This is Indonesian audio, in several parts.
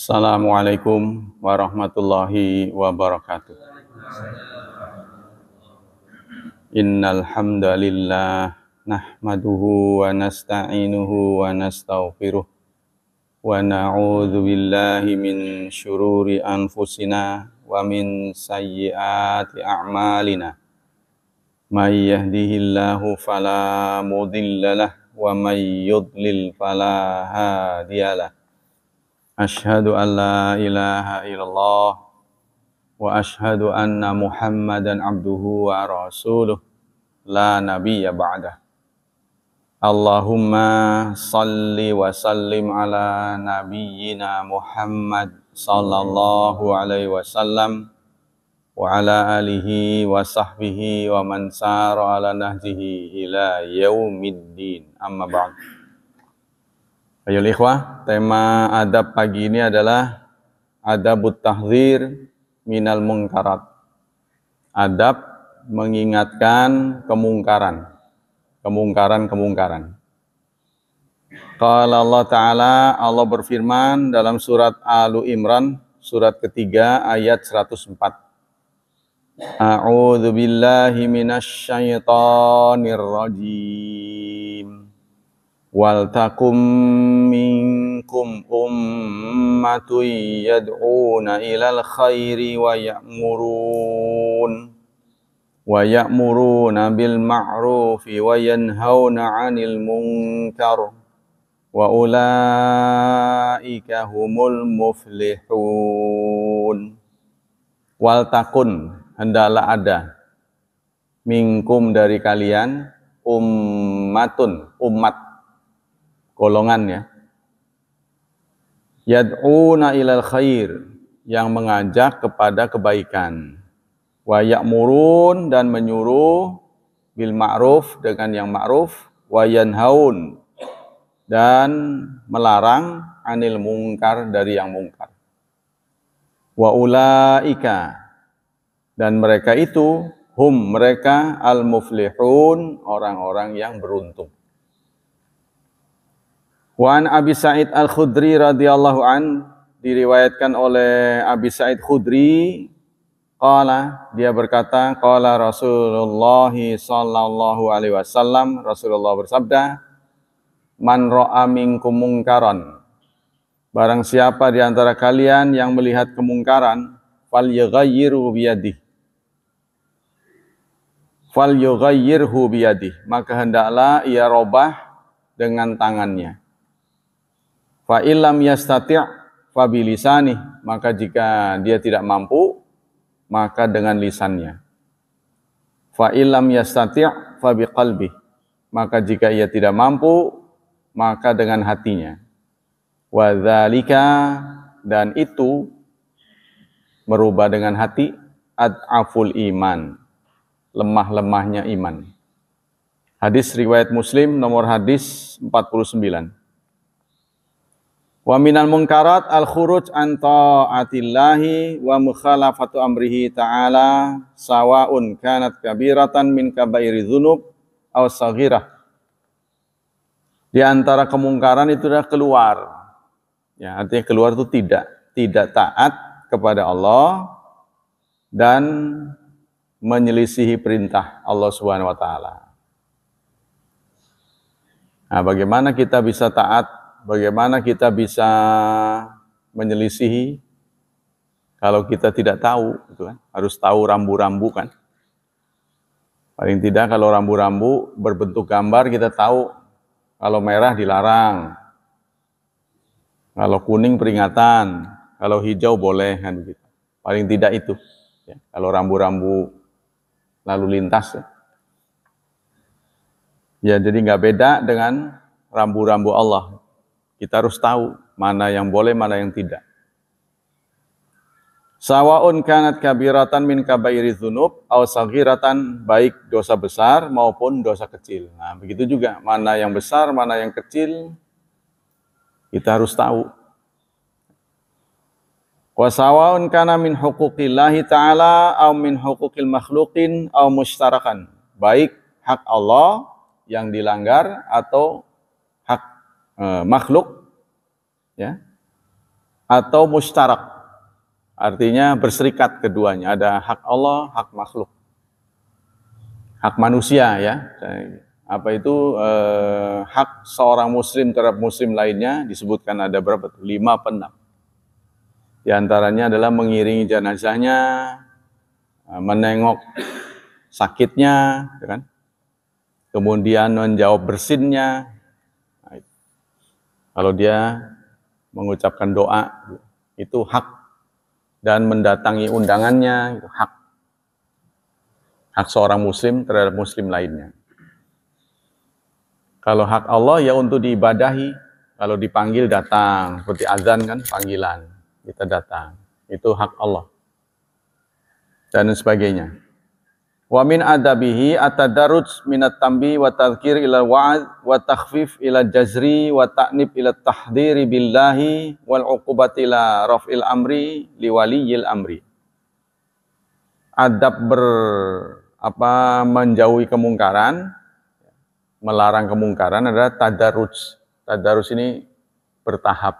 Assalamualaikum warahmatullahi wabarakatuh. Innal hamdalillah nahmaduhu wa nasta'inuhu wa nastaghfiruh wa na'udzu billahi min syururi anfusina wa min sayyiati a'malina. May yahdihillahu fala mudhillalah wa may yudlil fala hadiyalah. Asyhadu an la ilaha illallah wa asyhadu anna Muhammadan abduhu wa rasuluh la nabiyya ba'dah. Allahumma salli wa sallim ala nabiyyina Muhammad sallallahu alaihi wasallam wa ala alihi wa sahbihi wa man sara ala nahjihi ila yaumiddin. Amma ba'd. Ayo ikhwah, tema adab pagi ini adalah adabut tahdzir minal mungkarat. Adab mengingatkan kemungkaran. Kemungkaran. Qala Allah Ta'ala, Allah berfirman dalam surat Alu Imran, surat ketiga ayat 104. A'udzu billahi minasy syaithanir rajim. Wal takum minkum ummatun yad'una ilal khairi wa ya'muruna bil ma'rufi wa yanhauna 'anil munkar wa ulaika humul muflihun. Wal takun, hendaklah ada minkum dari kalian ummatun, umat, golongan ya, yad'una ilal khair, yang mengajak kepada kebaikan, wa ya'murun, dan menyuruh, bil ma'ruf, dengan yang ma'ruf, wa yanhaun, dan melarang, anil mungkar, dari yang mungkar. Wa ulaika, dan mereka itu, mereka al muflihun, orang-orang yang beruntung. Wa an Abi Sa'id Al-Khudri radhiyallahu an, diriwayatkan oleh Abi Sa'id Khudri, qala, dia berkata, qala Rasulullah sallallahu alaihi wasallam, Rasulullah bersabda, man ra'a minkum mungkaran, barang siapa di antara kalian yang melihat kemungkaran, falyughayyirhu biyadih, maka hendaklah ia robah dengan tangannya. Fa illam yastati' fa bilisanih, maka jika dia tidak mampu, maka dengan lisannya. Fa illam yastati' fa biqalbih, maka jika ia tidak mampu, maka dengan hatinya. Wa dzalika, dan itu merubah dengan hati, ad'aful iman, lemah-lemahnya iman. Hadis riwayat Muslim, nomor hadis 49. Wa minal munkarat al-khuruj an ta'atillahi wa mukhalafatu amrihi ta'ala sawa'un kanat kabiratan min kabairi dzunub aw saghirah. Di antara kemungkaran itu adalah keluar. Ya, artinya keluar itu tidak taat kepada Allah dan menyelisihi perintah Allah Subhanahu wa taala. Nah, bagaimana kita bisa taat? Bagaimana kita bisa menyelisihi kalau kita tidak tahu, gitu kan? Harus tahu rambu-rambu kan. Paling tidak kalau rambu-rambu berbentuk gambar kita tahu, kalau merah dilarang, kalau kuning peringatan, kalau hijau boleh kan gitu. Paling tidak itu. Ya, kalau rambu-rambu lalu lintas. Ya, jadi nggak beda dengan rambu-rambu Allah. Kita harus tahu mana yang boleh, mana yang tidak. Sawa'un kanat kabiratan min kabairi dzunub aw saghiratan, baik dosa besar maupun dosa kecil. Nah, begitu juga mana yang besar, mana yang kecil, kita harus tahu. Wa sawa'un kana min huquqillahi ta'ala aw min huquqil makhluqin aw mushtarakan, baik hak Allah yang dilanggar atau hak makhluk, ya, atau mustarak, artinya berserikat keduanya. Ada hak Allah, hak makhluk, hak manusia ya. Apa itu hak seorang muslim terhadap muslim lainnya disebutkan ada berapa? 5 apa 6. Di antaranya adalah mengiringi jenazahnya, menengok sakitnya, kan? Kemudian menjawab bersinnya. Kalau dia mengucapkan doa, itu hak. Dan mendatangi undangannya, itu hak. Hak seorang muslim terhadap muslim lainnya. Kalau hak Allah ya untuk diibadahi. Kalau dipanggil datang, seperti azan kan, panggilan. Kita datang. Itu hak Allah. Dan sebagainya. Wa min adabihi at-tadarruj minat tambi wa tadhkir ila wa'ad wa takhfif ila jazri wa ta'nib ila tahdhiri billahi wal uqubati ila raf'il amri li waliyil amri. Adab menjauhi kemungkaran, melarang kemungkaran adalah tadarruj. Tadarruj ini bertahap.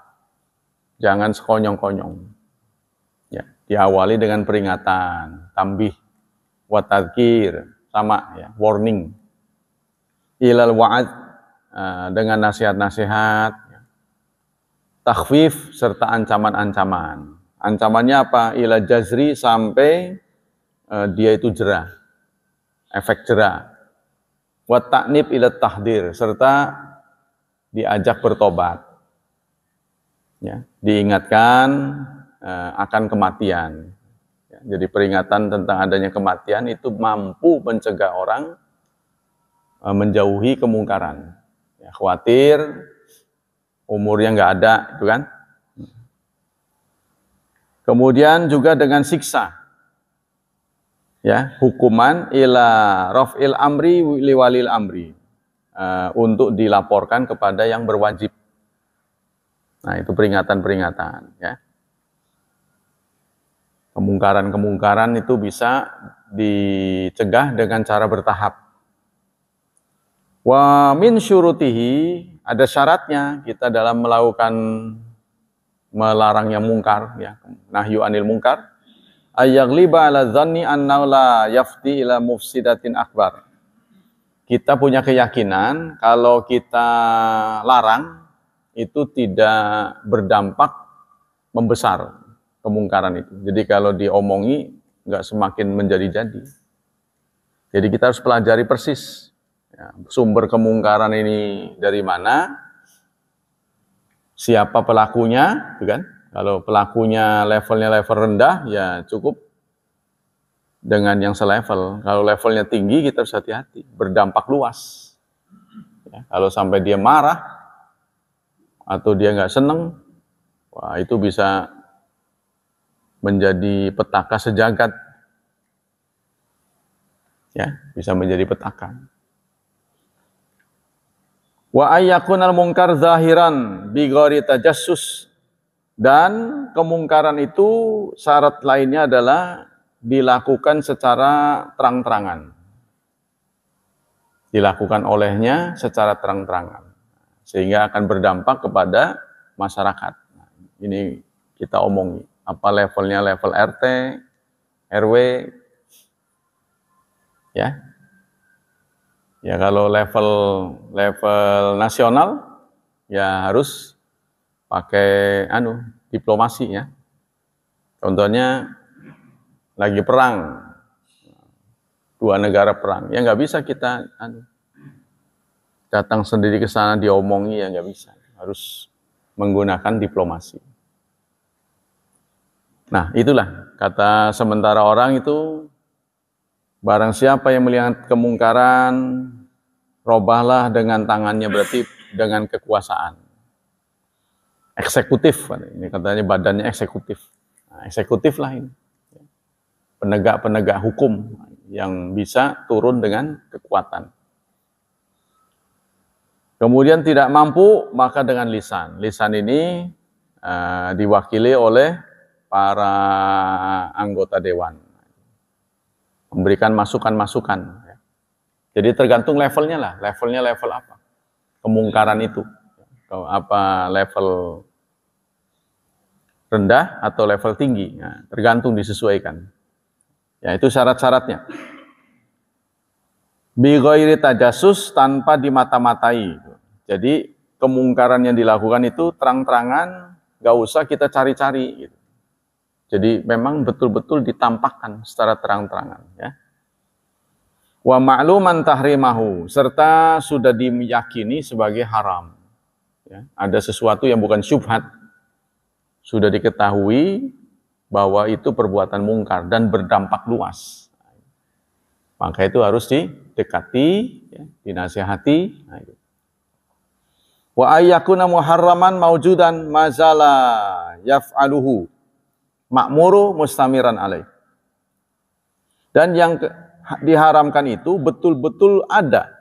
Jangan sekonyong-konyong. Ya, diawali dengan peringatan, tambih, wa tadhkir, sama ya, warning. Ilal wa'ad, dengan nasihat-nasihat, takhfif serta ancaman-ancaman. Ancamannya apa? Ila jazri, sampai dia itu jerah, efek jerah. Wa ta'nib ila tahdir, serta diajak bertobat. Ya, diingatkan akan kematian. Jadi peringatan tentang adanya kematian itu mampu mencegah orang menjauhi kemungkaran. Ya, khawatir umurnya nggak ada, itu kan. Kemudian juga dengan siksa, ya, hukuman ila raf'il amri liwalil amri, untuk dilaporkan kepada yang berwajib. Nah, itu peringatan-peringatan, ya. Kemungkaran-kemungkaran itu bisa dicegah dengan cara bertahap. Wa min syurutihi, ada syaratnya kita dalam melakukan melarang yang mungkar, ya, nahyu anil mungkar, ayyaghliba ala dhanni annahu la yafdi ila mufsidatin akbar. Kita punya keyakinan kalau kita larang itu tidak berdampak membesar kemungkaran itu. Jadi kalau diomongi nggak semakin menjadi-jadi. Jadi kita harus pelajari persis, ya, sumber kemungkaran ini dari mana, siapa pelakunya, kan? Kalau pelakunya levelnya level rendah, ya cukup dengan yang selevel. Kalau levelnya tinggi, kita harus hati-hati, berdampak luas. Ya, kalau sampai dia marah atau dia nggak seneng, wah itu bisa menjadi petaka sejagat, ya, bisa menjadi petaka. Wa ayyakunal munkar zahiran bi ghairi tajassus, dan kemungkaran itu syarat lainnya adalah dilakukan secara terang-terangan, dilakukan olehnya secara terang-terangan, sehingga akan berdampak kepada masyarakat. Nah, ini kita omongi. Apa levelnya, level RT, RW, ya. Ya kalau level nasional, ya harus pakai diplomasi, ya. Contohnya lagi perang, 2 negara perang, ya nggak bisa kita datang sendiri ke sana diomongi, ya nggak bisa. Harus menggunakan diplomasi. Nah, itulah kata sementara orang itu, barang siapa yang melihat kemungkaran, robahlah dengan tangannya, berarti dengan kekuasaan. Eksekutif, ini katanya badannya eksekutif. Nah, eksekutif lah ini. Penegak-penegak hukum yang bisa turun dengan kekuatan. Kemudian tidak mampu, maka dengan lisan. Lisan ini diwakili oleh para anggota dewan, memberikan masukan-masukan. Jadi tergantung levelnya lah, levelnya level apa kemungkaran itu, apa level rendah atau level tinggi. Nah, tergantung disesuaikan. Ya, itu syarat-syaratnya. Bi ghairi tajassus, tanpa dimata-matai. Jadi kemungkaran yang dilakukan itu terang-terangan, gak usah kita cari-cari. Gitu. Jadi memang betul-betul ditampakkan secara terang-terangan. Ya. Wa ma'luman tahrimahu, serta sudah diyakini sebagai haram. Ya, ada sesuatu yang bukan syubhat, sudah diketahui bahwa itu perbuatan mungkar dan berdampak luas. Maka itu harus didekati, ya, dinasihati. Nah, itu. Wa ayyakuna muharraman maujudan mazala yaf'aluhu ma'muru mustamiran alaih. Dan yang diharamkan itu betul-betul ada.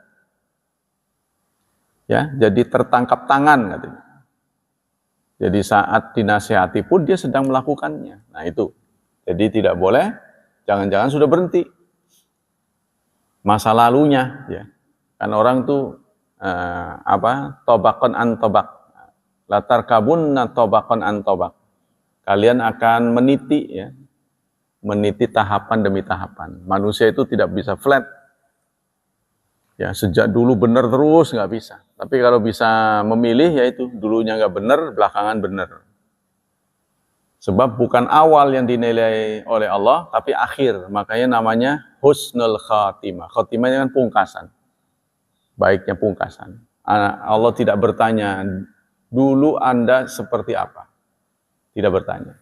Ya, jadi tertangkap tangan katanya. Jadi saat dinasihati pun dia sedang melakukannya. Nah, itu. Jadi tidak boleh, jangan-jangan sudah berhenti. Masa lalunya, ya. Kan orang tuh tobakon an tobak. Latar kabunna tobakon an tobak. Kalian akan meniti, ya. Meniti tahapan demi tahapan. Manusia itu tidak bisa flat. Ya, sejak dulu benar terus nggak bisa. Tapi kalau bisa memilih, yaitu dulunya nggak benar, belakangan benar. Sebab bukan awal yang dinilai oleh Allah, tapi akhir. Makanya namanya husnul khatimah. Khatimahnya kan pungkasan. Baiknya pungkasan. Allah tidak bertanya, dulu Anda seperti apa? Tidak bertanya.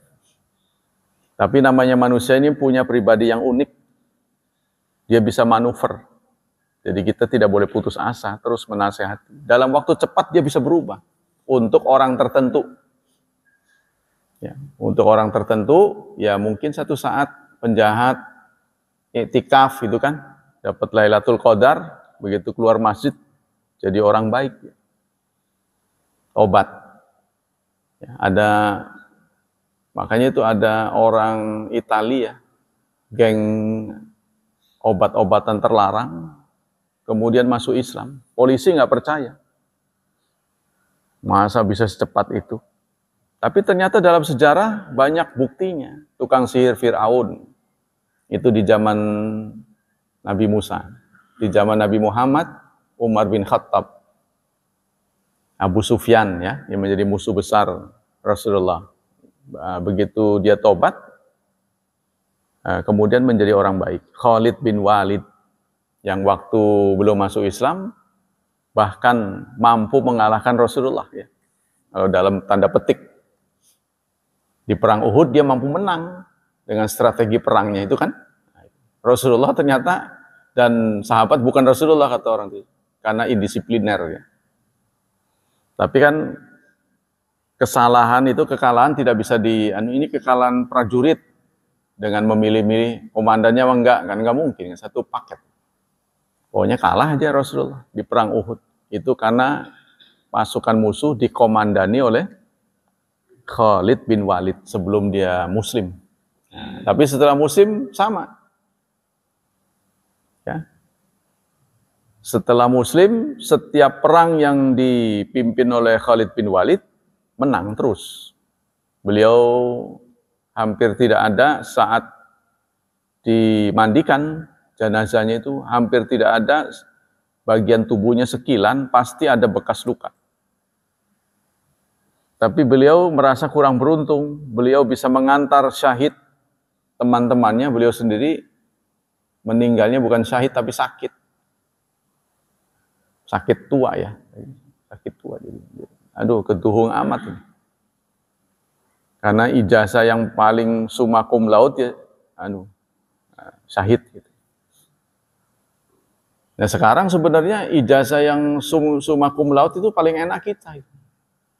Tapi namanya manusia ini punya pribadi yang unik. Dia bisa manuver. Jadi kita tidak boleh putus asa, terus menasehati. Dalam waktu cepat dia bisa berubah. Untuk orang tertentu. Ya, untuk orang tertentu, ya mungkin satu saat penjahat, iktikaf itu kan, dapat Lailatul Qadar, begitu keluar masjid, jadi orang baik. Obat. Ya, makanya itu ada orang Italia, geng obat-obatan terlarang, kemudian masuk Islam. Polisi nggak percaya. Masa bisa secepat itu? Tapi ternyata dalam sejarah banyak buktinya. Tukang sihir Fir'aun, itu di zaman Nabi Musa. Di zaman Nabi Muhammad, Umar bin Khattab, Abu Sufyan, ya, yang menjadi musuh besar Rasulullah. Begitu dia tobat, kemudian menjadi orang baik. Khalid bin Walid, yang waktu belum masuk Islam, bahkan mampu mengalahkan Rasulullah. Ya. Kalau dalam tanda petik, di perang Uhud dia mampu menang dengan strategi perangnya itu kan. Rasulullah ternyata, dan sahabat bukan Rasulullah kata orang itu, karena indisipliner. Ya. Tapi kan kesalahan itu, kekalahan tidak bisa ini kekalahan prajurit dengan memilih-milih komandannya enggak, kan enggak mungkin, satu paket. Pokoknya kalah aja Rasulullah di perang Uhud. Itu karena pasukan musuh dikomandani oleh Khalid bin Walid sebelum dia muslim. Nah, tapi setelah muslim sama. Ya. Setelah muslim, setiap perang yang dipimpin oleh Khalid bin Walid menang terus. Beliau hampir tidak ada saat dimandikan jenazahnya itu, hampir tidak ada bagian tubuhnya sekilan, pasti ada bekas luka. Tapi beliau merasa kurang beruntung, beliau bisa mengantar syahid teman-temannya, beliau sendiri meninggalnya bukan syahid tapi sakit. Sakit tua ya, sakit tua. Aduh, ketuhung amat. Karena ijazah yang paling summa cum laude ya, syahid gitu. Nah sekarang sebenarnya ijazah yang summa cum laude itu paling enak kita.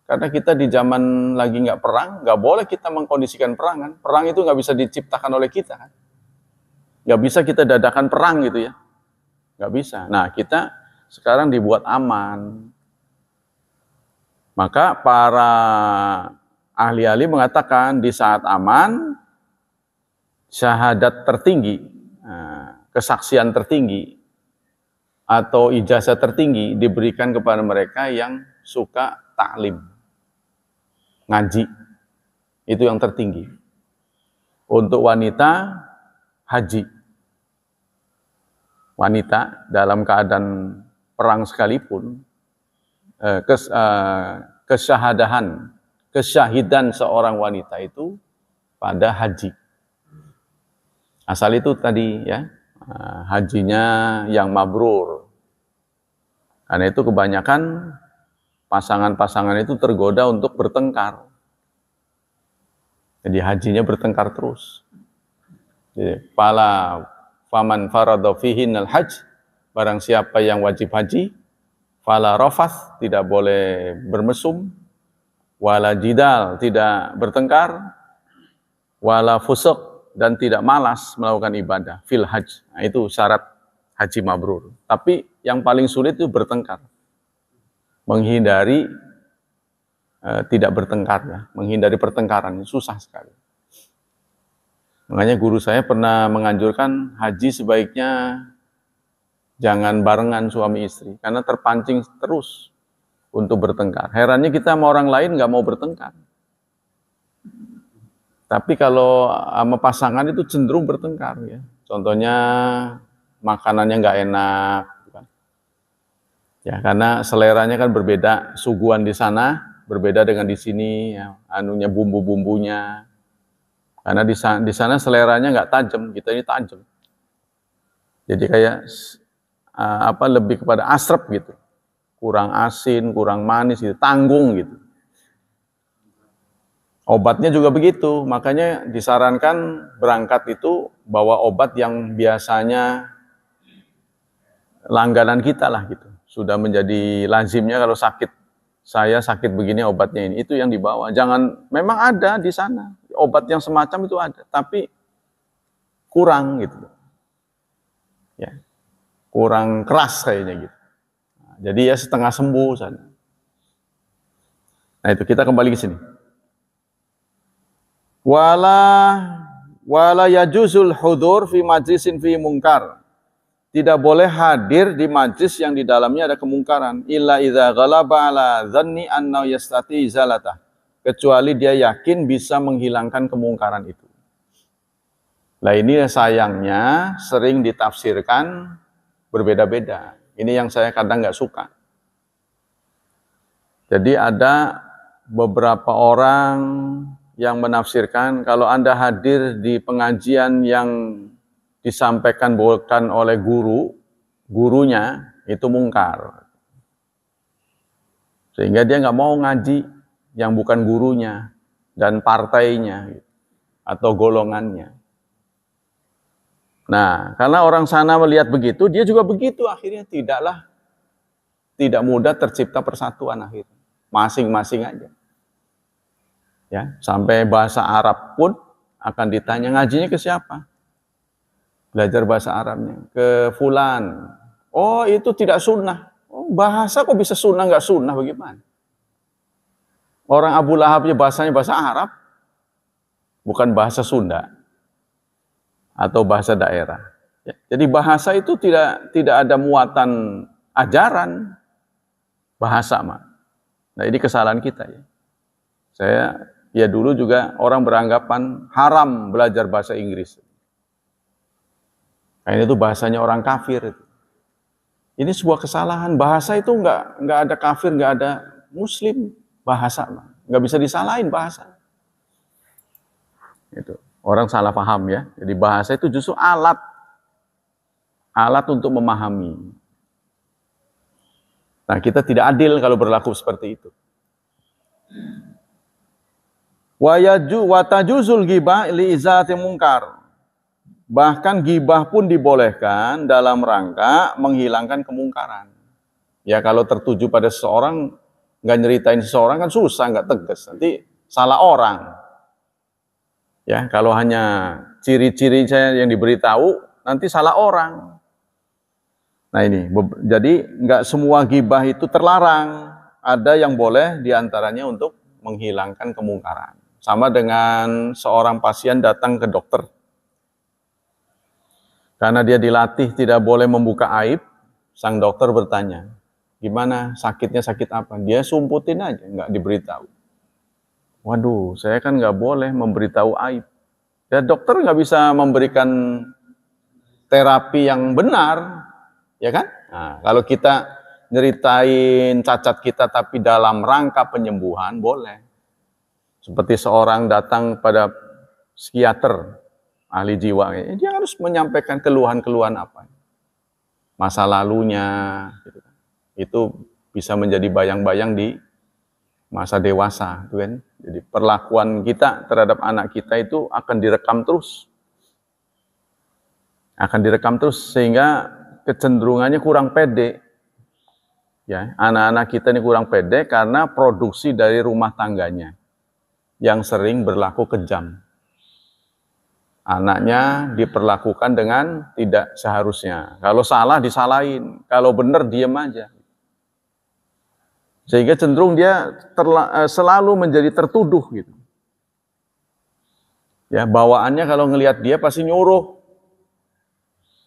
Karena kita di zaman lagi nggak perang, nggak boleh kita mengkondisikan perang kan. Perang itu nggak bisa diciptakan oleh kita kan. Nggak bisa kita dadakan perang gitu ya. Nggak bisa. Nah kita sekarang dibuat aman. Maka para ahli-ahli mengatakan di saat aman, syahadat tertinggi, kesaksian tertinggi, atau ijazah tertinggi diberikan kepada mereka yang suka taklim, ngaji. Itu yang tertinggi. Untuk wanita, haji. Wanita dalam keadaan perang sekalipun, kesyahidan seorang wanita itu pada haji. Asal itu tadi ya, hajinya yang mabrur. Karena itu kebanyakan pasangan-pasangan itu tergoda untuk bertengkar. Jadi hajinya bertengkar terus. Jadi, faman farada fihinnal hajj, barang siapa yang wajib haji, fala rafath, tidak boleh bermesum, wala jidal, tidak bertengkar, wala fusuq, dan tidak malas melakukan ibadah fil hajj. Nah, itu syarat haji mabrur. Tapi yang paling sulit itu bertengkar. Menghindari tidak bertengkar ya, menghindari pertengkaran susah sekali. Makanya guru saya pernah menganjurkan haji sebaiknya jangan barengan suami istri, karena terpancing terus untuk bertengkar. Herannya kita sama orang lain nggak mau bertengkar, tapi kalau sama pasangan itu cenderung bertengkar ya. Contohnya makanannya nggak enak, ya karena seleranya kan berbeda, suguhan di sana berbeda dengan di sini, ya, anunya bumbu-bumbunya. Karena di sana seleranya nggak tajam, kita ini tajam. Jadi kayak lebih kepada asrep gitu, kurang asin, kurang manis, gitu, tanggung gitu. Obatnya juga begitu, makanya disarankan berangkat itu bawa obat yang biasanya langganan kita lah gitu. Sudah menjadi lazimnya kalau sakit. Saya sakit begini obatnya ini, itu yang dibawa. Jangan, memang ada di sana obat yang semacam itu ada, tapi kurang gitu, ya, kurang keras kayaknya gitu. Nah, jadi ya setengah sembuh sana. Nah itu kita kembali ke sini. Wala yajuzul hudur fi majlisin fi mungkar. Tidak boleh hadir di majlis yang di dalamnya ada kemungkaran. Illa idza ghalaba ala dhanni anna yastati zalata. Kecuali dia yakin bisa menghilangkan kemungkaran itu. Nah ini sayangnya sering ditafsirkan berbeda-beda. Ini yang saya kadang nggak suka. Jadi ada beberapa orang yang menafsirkan kalau Anda hadir di pengajian yang disampaikan bukan oleh gurunya itu mungkar. Sehingga dia nggak mau ngaji yang bukan gurunya dan partainya atau golongannya. Nah, karena orang sana melihat begitu, dia juga begitu, akhirnya tidak mudah tercipta persatuan akhirnya. Masing-masing aja. Ya, sampai bahasa Arab pun akan ditanya ngajinya ke siapa? Belajar bahasa Arabnya ke fulan. Oh itu tidak sunnah. Oh, bahasa kok bisa sunnah nggak sunnah bagaimana? Orang Abu Lahab bahasanya bahasa Arab, bukan bahasa Sunda atau bahasa daerah. Ya, jadi bahasa itu tidak ada muatan ajaran bahasa mah. Nah ini kesalahan kita ya. Saya dulu juga orang beranggapan haram belajar bahasa Inggris. Nah, itu bahasanya orang kafir. Ini sebuah kesalahan. Bahasa itu nggak ada kafir, nggak ada muslim. Bahasa nggak bisa disalahin bahasa. Itu orang salah paham ya. Jadi bahasa itu justru alat untuk memahami. Nah kita tidak adil kalau berlaku seperti itu. Wa tajuzul ghibah li izati mungkar. Bahkan gibah pun dibolehkan dalam rangka menghilangkan kemungkaran. Ya kalau tertuju pada seseorang, nggak nyeritain seseorang kan susah, nggak tegas. Nanti salah orang. Ya kalau hanya ciri-ciri saya yang diberitahu, nanti salah orang. Nah ini, jadi nggak semua gibah itu terlarang. Ada yang boleh diantaranya untuk menghilangkan kemungkaran. Sama dengan seorang pasien datang ke dokter. Karena dia dilatih tidak boleh membuka aib, sang dokter bertanya, gimana sakitnya sakit apa? Dia sumputin aja, nggak diberitahu. Waduh, saya kan nggak boleh memberitahu aib. Ya dokter nggak bisa memberikan terapi yang benar, ya kan? Nah, kalau kita nyeritain cacat kita tapi dalam rangka penyembuhan, boleh. Seperti seorang datang pada psikiater, ahli jiwa, dia harus menyampaikan keluhan-keluhan apa, masa lalunya, gitu. Itu bisa menjadi bayang-bayang di masa dewasa, gitu kan? Jadi perlakuan kita terhadap anak kita itu akan direkam terus sehingga kecenderungannya kurang pede. Ya, anak-anak kita ini kurang pede karena produksi dari rumah tangganya yang sering berlaku kejam. Anaknya diperlakukan dengan tidak seharusnya. Kalau salah disalahin, kalau benar diem aja. Sehingga cenderung dia selalu menjadi tertuduh gitu. Ya, bawaannya kalau ngelihat dia pasti nyuruh.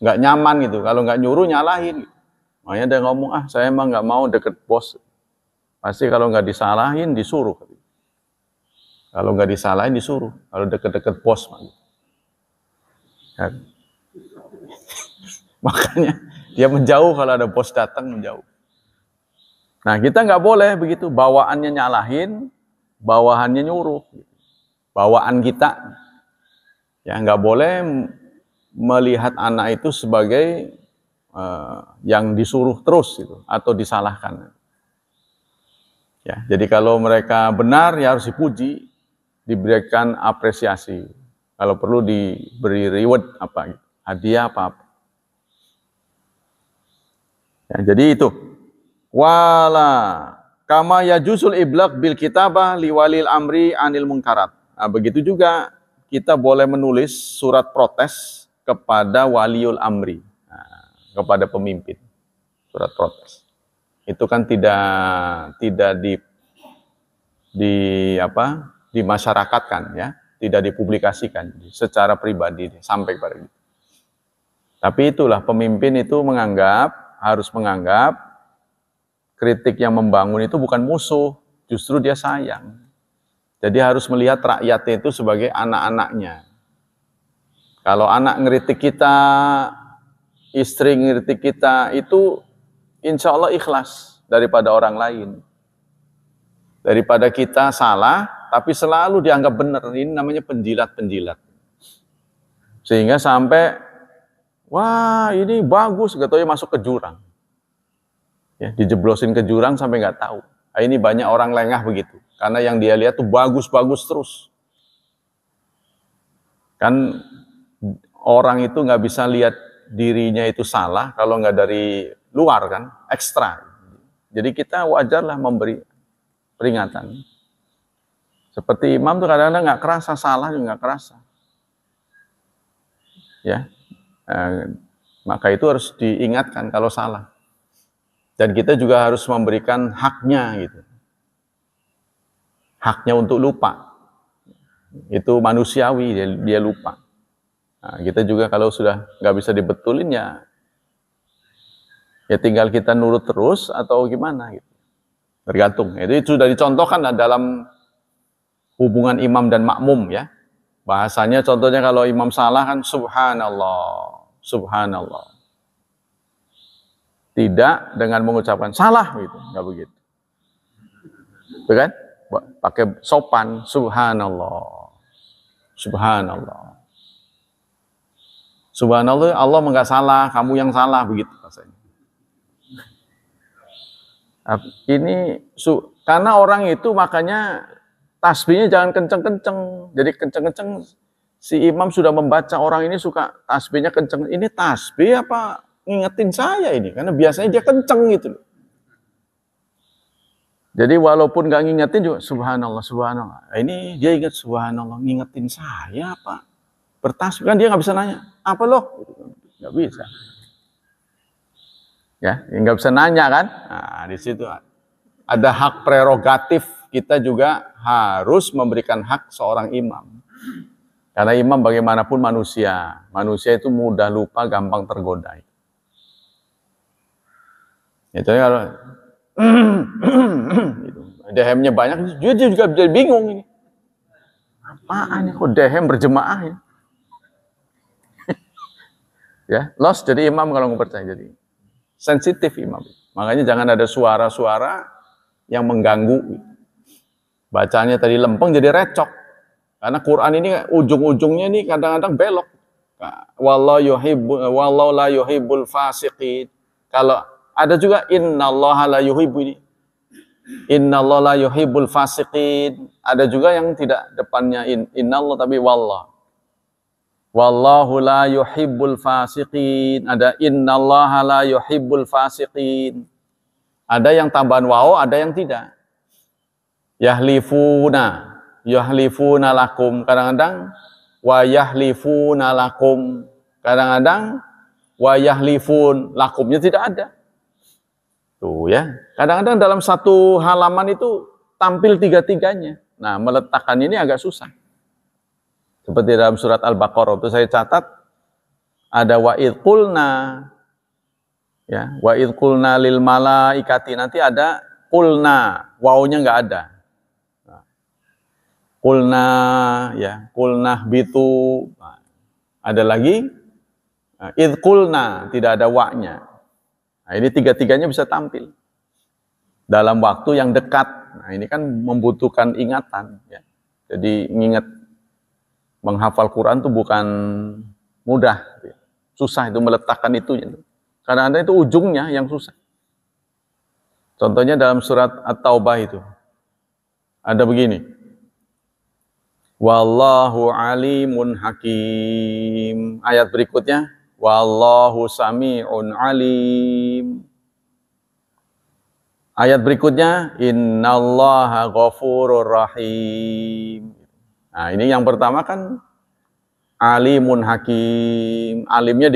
Nggak nyaman gitu. Kalau nggak nyuruh nyalahin. Makanya dia ngomong, saya emang nggak mau deket bos. Pasti kalau nggak disalahin disuruh. Kalau nggak disalahin disuruh. Kalau deket-deket bos. Ya. Makanya dia menjauh kalau ada bos datang menjauh. Nah kita nggak boleh begitu. Bawaannya nyalahin, bawahannya nyuruh. Bawaan kita. Ya nggak boleh melihat anak itu sebagai yang disuruh terus gitu, atau disalahkan. Ya, jadi kalau mereka benar ya harus dipuji, diberikan apresiasi. Kalau perlu diberi reward apa, hadiah apa. Ya, jadi itu. Wala kama yajusul iblaq bil kitabah liwalil amri anil munkarat. Nah, begitu juga kita boleh menulis surat protes kepada waliul amri, kepada pemimpin, surat protes. Itu kan tidak dimasyarakatkan ya, tidak dipublikasikan secara pribadi sampai pada itu. Tapi itulah pemimpin itu harus menganggap kritik yang membangun itu bukan musuh, justru dia sayang. Jadi harus melihat rakyatnya itu sebagai anak-anaknya. Kalau anak ngeritik kita, istri ngeritik kita, itu insya Allah ikhlas daripada orang lain. Daripada kita salah, tapi selalu dianggap benar. Ini namanya penjilat-penjilat. Sehingga sampai, wah ini bagus, gak tahu ya masuk ke jurang. Ya, dijeblosin ke jurang sampai nggak tahu. Nah, ini banyak orang lengah begitu. Karena yang dia lihat tuh bagus-bagus terus. Kan orang itu nggak bisa lihat dirinya itu salah kalau nggak dari luar kan, ekstra. Jadi kita wajarlah memberi peringatan. Seperti imam tuh kadang-kadang nggak kerasa, salah juga nggak kerasa. Ya, maka itu harus diingatkan kalau salah. Dan kita juga harus memberikan haknya gitu. Haknya untuk lupa. Itu manusiawi, dia lupa. Nah, kita juga kalau sudah nggak bisa dibetulin ya tinggal kita nurut terus atau gimana gitu. Tergantung. Itu sudah dicontohkan dalam hubungan imam dan makmum ya. Bahasanya contohnya kalau imam salah kan subhanallah, subhanallah. Tidak dengan mengucapkan salah gitu, nggak begitu. Itu kan? Pakai sopan, subhanallah, subhanallah, subhanallah. Allah nggak salah, kamu yang salah begitu rasanya. Ini karena orang itu makanya tasbihnya jangan kenceng-kenceng. Jadi kenceng-kenceng si imam sudah membaca, orang ini suka tasbihnya kenceng. Ini tasbih apa ngingetin saya ini? Karena biasanya dia kenceng gitu. Jadi walaupun gak ngingetin juga subhanallah, subhanallah. Ini dia ingat subhanallah, ngingetin saya apa? Bertasbih kan dia nggak bisa nanya, apa loh? Nggak bisa. Ya, nggak bisa nanya kan? Nah, di situ ada hak prerogatif, kita juga harus memberikan hak seorang imam. Karena imam bagaimanapun manusia. Manusia itu mudah lupa, gampang tergoda. Itu kalau dehemnya banyak, dia juga jadi bingung ini. Apaan ya, kok dehem berjemaah ya? Ya, los jadi imam kalau nggak percaya, jadi sensitif imam. Makanya jangan ada suara-suara yang mengganggu. Bacanya tadi lempeng jadi recok. Karena Quran ini ujung-ujungnya ini kadang-kadang belok. Wallahu la yuhibbul fasiqin. Kalau ada juga innallaha la yuhibbu ini. Innallaha la yuhibbul fasiqin. Ada juga yang tidak depannya innallah tapi wallah. Wallahu la yuhibbul fasiqin. Ada innallaha la yuhibbul fasiqin. Ada yang tambahan waw, ada yang tidak. Yahlifuna lakum. Kadang-kadang wa yahlifuna lakum. Kadang-kadang wa yahlifun lakumnya tidak ada. Tuh ya. Kadang-kadang dalam satu halaman itu tampil tiga-tiganya. Nah, meletakkan ini agak susah. Seperti dalam surat Al-Baqarah itu saya catat ada wa idh qulna, ya, wa idh qulna lil malaikati, nanti ada qulna, wawunya enggak ada. Qulna, ya, qulna bitu. Nah, ada lagi idh qulna, tidak ada wa-nya. Nah, ini tiga-tiganya bisa tampil dalam waktu yang dekat. Nah, ini kan membutuhkan ingatan, ya. Jadi ingat, menghafal Quran itu bukan mudah, susah itu meletakkan itu. Kadang-kadang itu ujungnya yang susah. Contohnya dalam surat At-Taubah itu ada begini, wallahu alimun hakim. Ayat berikutnya, wallahu sami'un alim. Ayat berikutnya, innallaha ghafurur rahim. Nah, ini yang pertama kan alimun hakim. Alimnya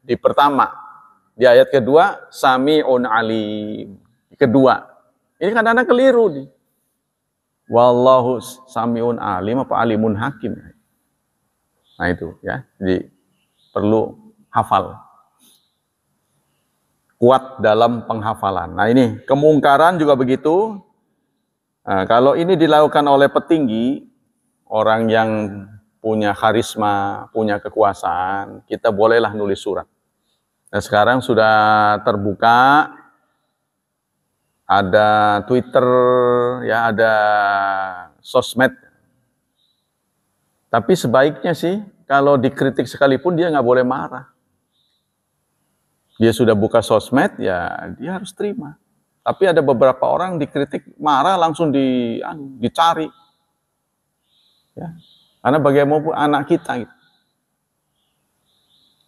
di pertama. Di ayat kedua, sami'un alim. Di kedua. Ini kadang-kadang keliru nih. Wallahu sami'un alim apa alimun hakim. Nah itu ya. Jadi perlu hafal. Kuat dalam penghafalan. Nah ini kemungkaran juga begitu. Nah, kalau ini dilakukan oleh petinggi, orang yang punya karisma, punya kekuasaan, kita bolehlah nulis surat. Nah, sekarang sudah terbuka, ada Twitter, ya, ada sosmed. Tapi sebaiknya sih, kalau dikritik sekalipun dia nggak boleh marah. Dia sudah buka sosmed, ya dia harus terima. Tapi ada beberapa orang dikritik marah langsung dicari. Ya. Karena bagaimanapun anak kita, gitu.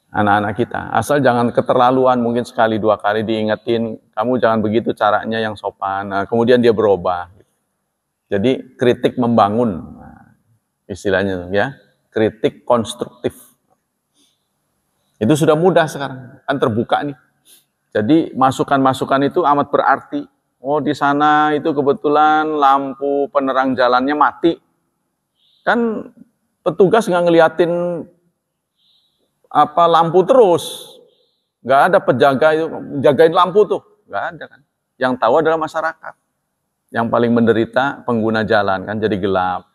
Anak-anak kita, asal jangan keterlaluan, mungkin sekali dua kali diingetin, kamu jangan begitu caranya yang sopan. Nah, kemudian dia berubah. Gitu. Jadi kritik membangun, nah, istilahnya, ya, kritik konstruktif. Itu sudah mudah sekarang, kan terbuka nih. Jadi masukan-masukan itu amat berarti. Oh, di sana itu kebetulan lampu penerang jalannya mati. Kan petugas nggak ngeliatin lampu terus, nggak ada penjaga itu jagain lampu tuh, nggak ada kan. Yang tahu adalah masyarakat, yang paling menderita pengguna jalan kan, jadi gelap.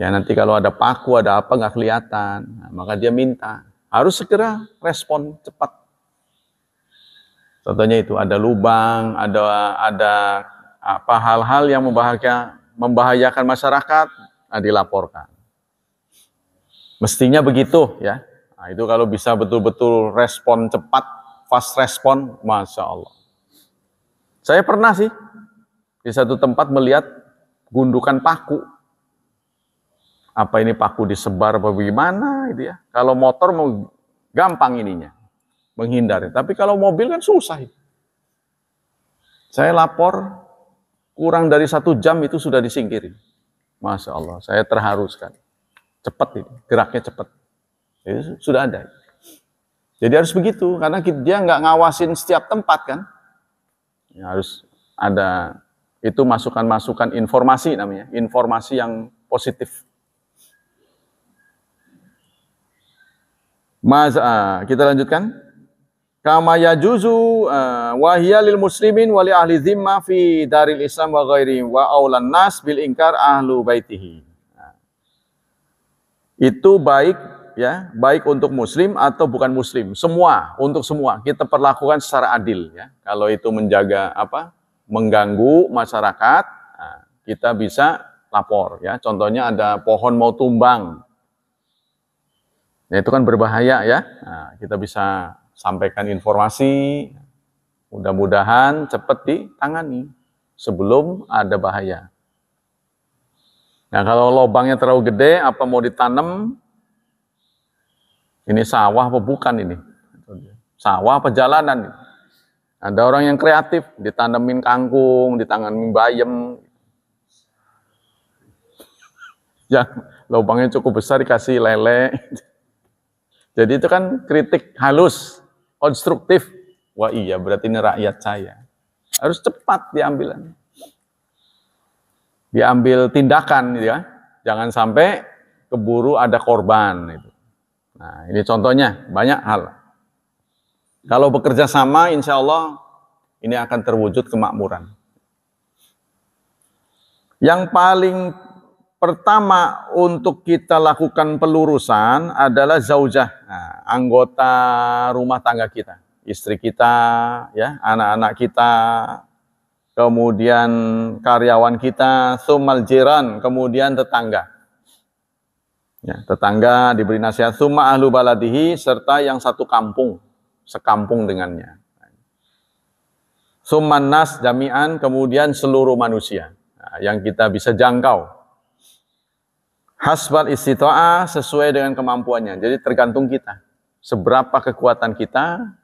Ya nanti kalau ada paku ada apa nggak kelihatan, nah, maka dia minta harus segera respon cepat. Contohnya itu ada lubang, ada hal-hal yang membahayakan masyarakat. Nah, dilaporkan. Mestinya begitu ya. Nah, itu kalau bisa betul-betul respon cepat, fast respon, Masya Allah. Saya pernah sih di satu tempat melihat gundukan paku. Apa ini paku disebar apa bagaimana itu ya. Kalau motor mau gampang ininya, menghindari. Tapi kalau mobil kan susah. Saya lapor, kurang dari 1 jam itu sudah disingkirin. Masya Allah, saya terharu sekali. Cepat ini, geraknya cepat. Itu sudah ada. Jadi harus begitu, karena dia nggak ngawasin setiap tempat kan. Ya, harus ada, itu masukan-masukan informasi namanya, informasi yang positif. Kita lanjutkan. Kama yajuzu wa hiya lil muslimin wa li ahli dhimma fi daril Islam wa ghairi wa aulan nas bil inkar ahlu baitihi. Itu baik ya, baik untuk muslim atau bukan muslim, semua, untuk semua kita perlakukan secara adil ya. Kalau itu menjaga mengganggu masyarakat, nah, kita bisa lapor ya. Contohnya ada pohon mau tumbang, ya, itu kan berbahaya ya. Nah, kita bisa sampaikan informasi, mudah-mudahan cepat ditangani sebelum ada bahaya. Nah, kalau lubangnya terlalu gede, apa mau ditanam? Ini sawah apa bukan ini? Sawah apa jalanan? Ada orang yang kreatif, ditanemin kangkung, ditanemin bayam. Ya, lubangnya cukup besar dikasih lele. Jadi itu kan kritik halus, konstruktif. Wah iya, berarti ini rakyat saya. Harus cepat diambil tindakan ya. Jangan sampai keburu ada korban itu. Nah, ini contohnya, banyak hal. Kalau bekerja sama, insya Allah ini akan terwujud kemakmuran. Yang paling pertama untuk kita lakukan pelurusan adalah zaujah, anggota rumah tangga kita, istri kita, ya, anak-anak kita, kemudian karyawan kita, sumal jiran, kemudian tetangga. Ya, tetangga diberi nasihat, summa ahlu baladihi, serta yang satu kampung, sekampung dengannya. Summan nas jami'an, kemudian seluruh manusia yang kita bisa jangkau. Hasbal istita'ah, sesuai dengan kemampuannya. Jadi tergantung kita. Seberapa kekuatan kita,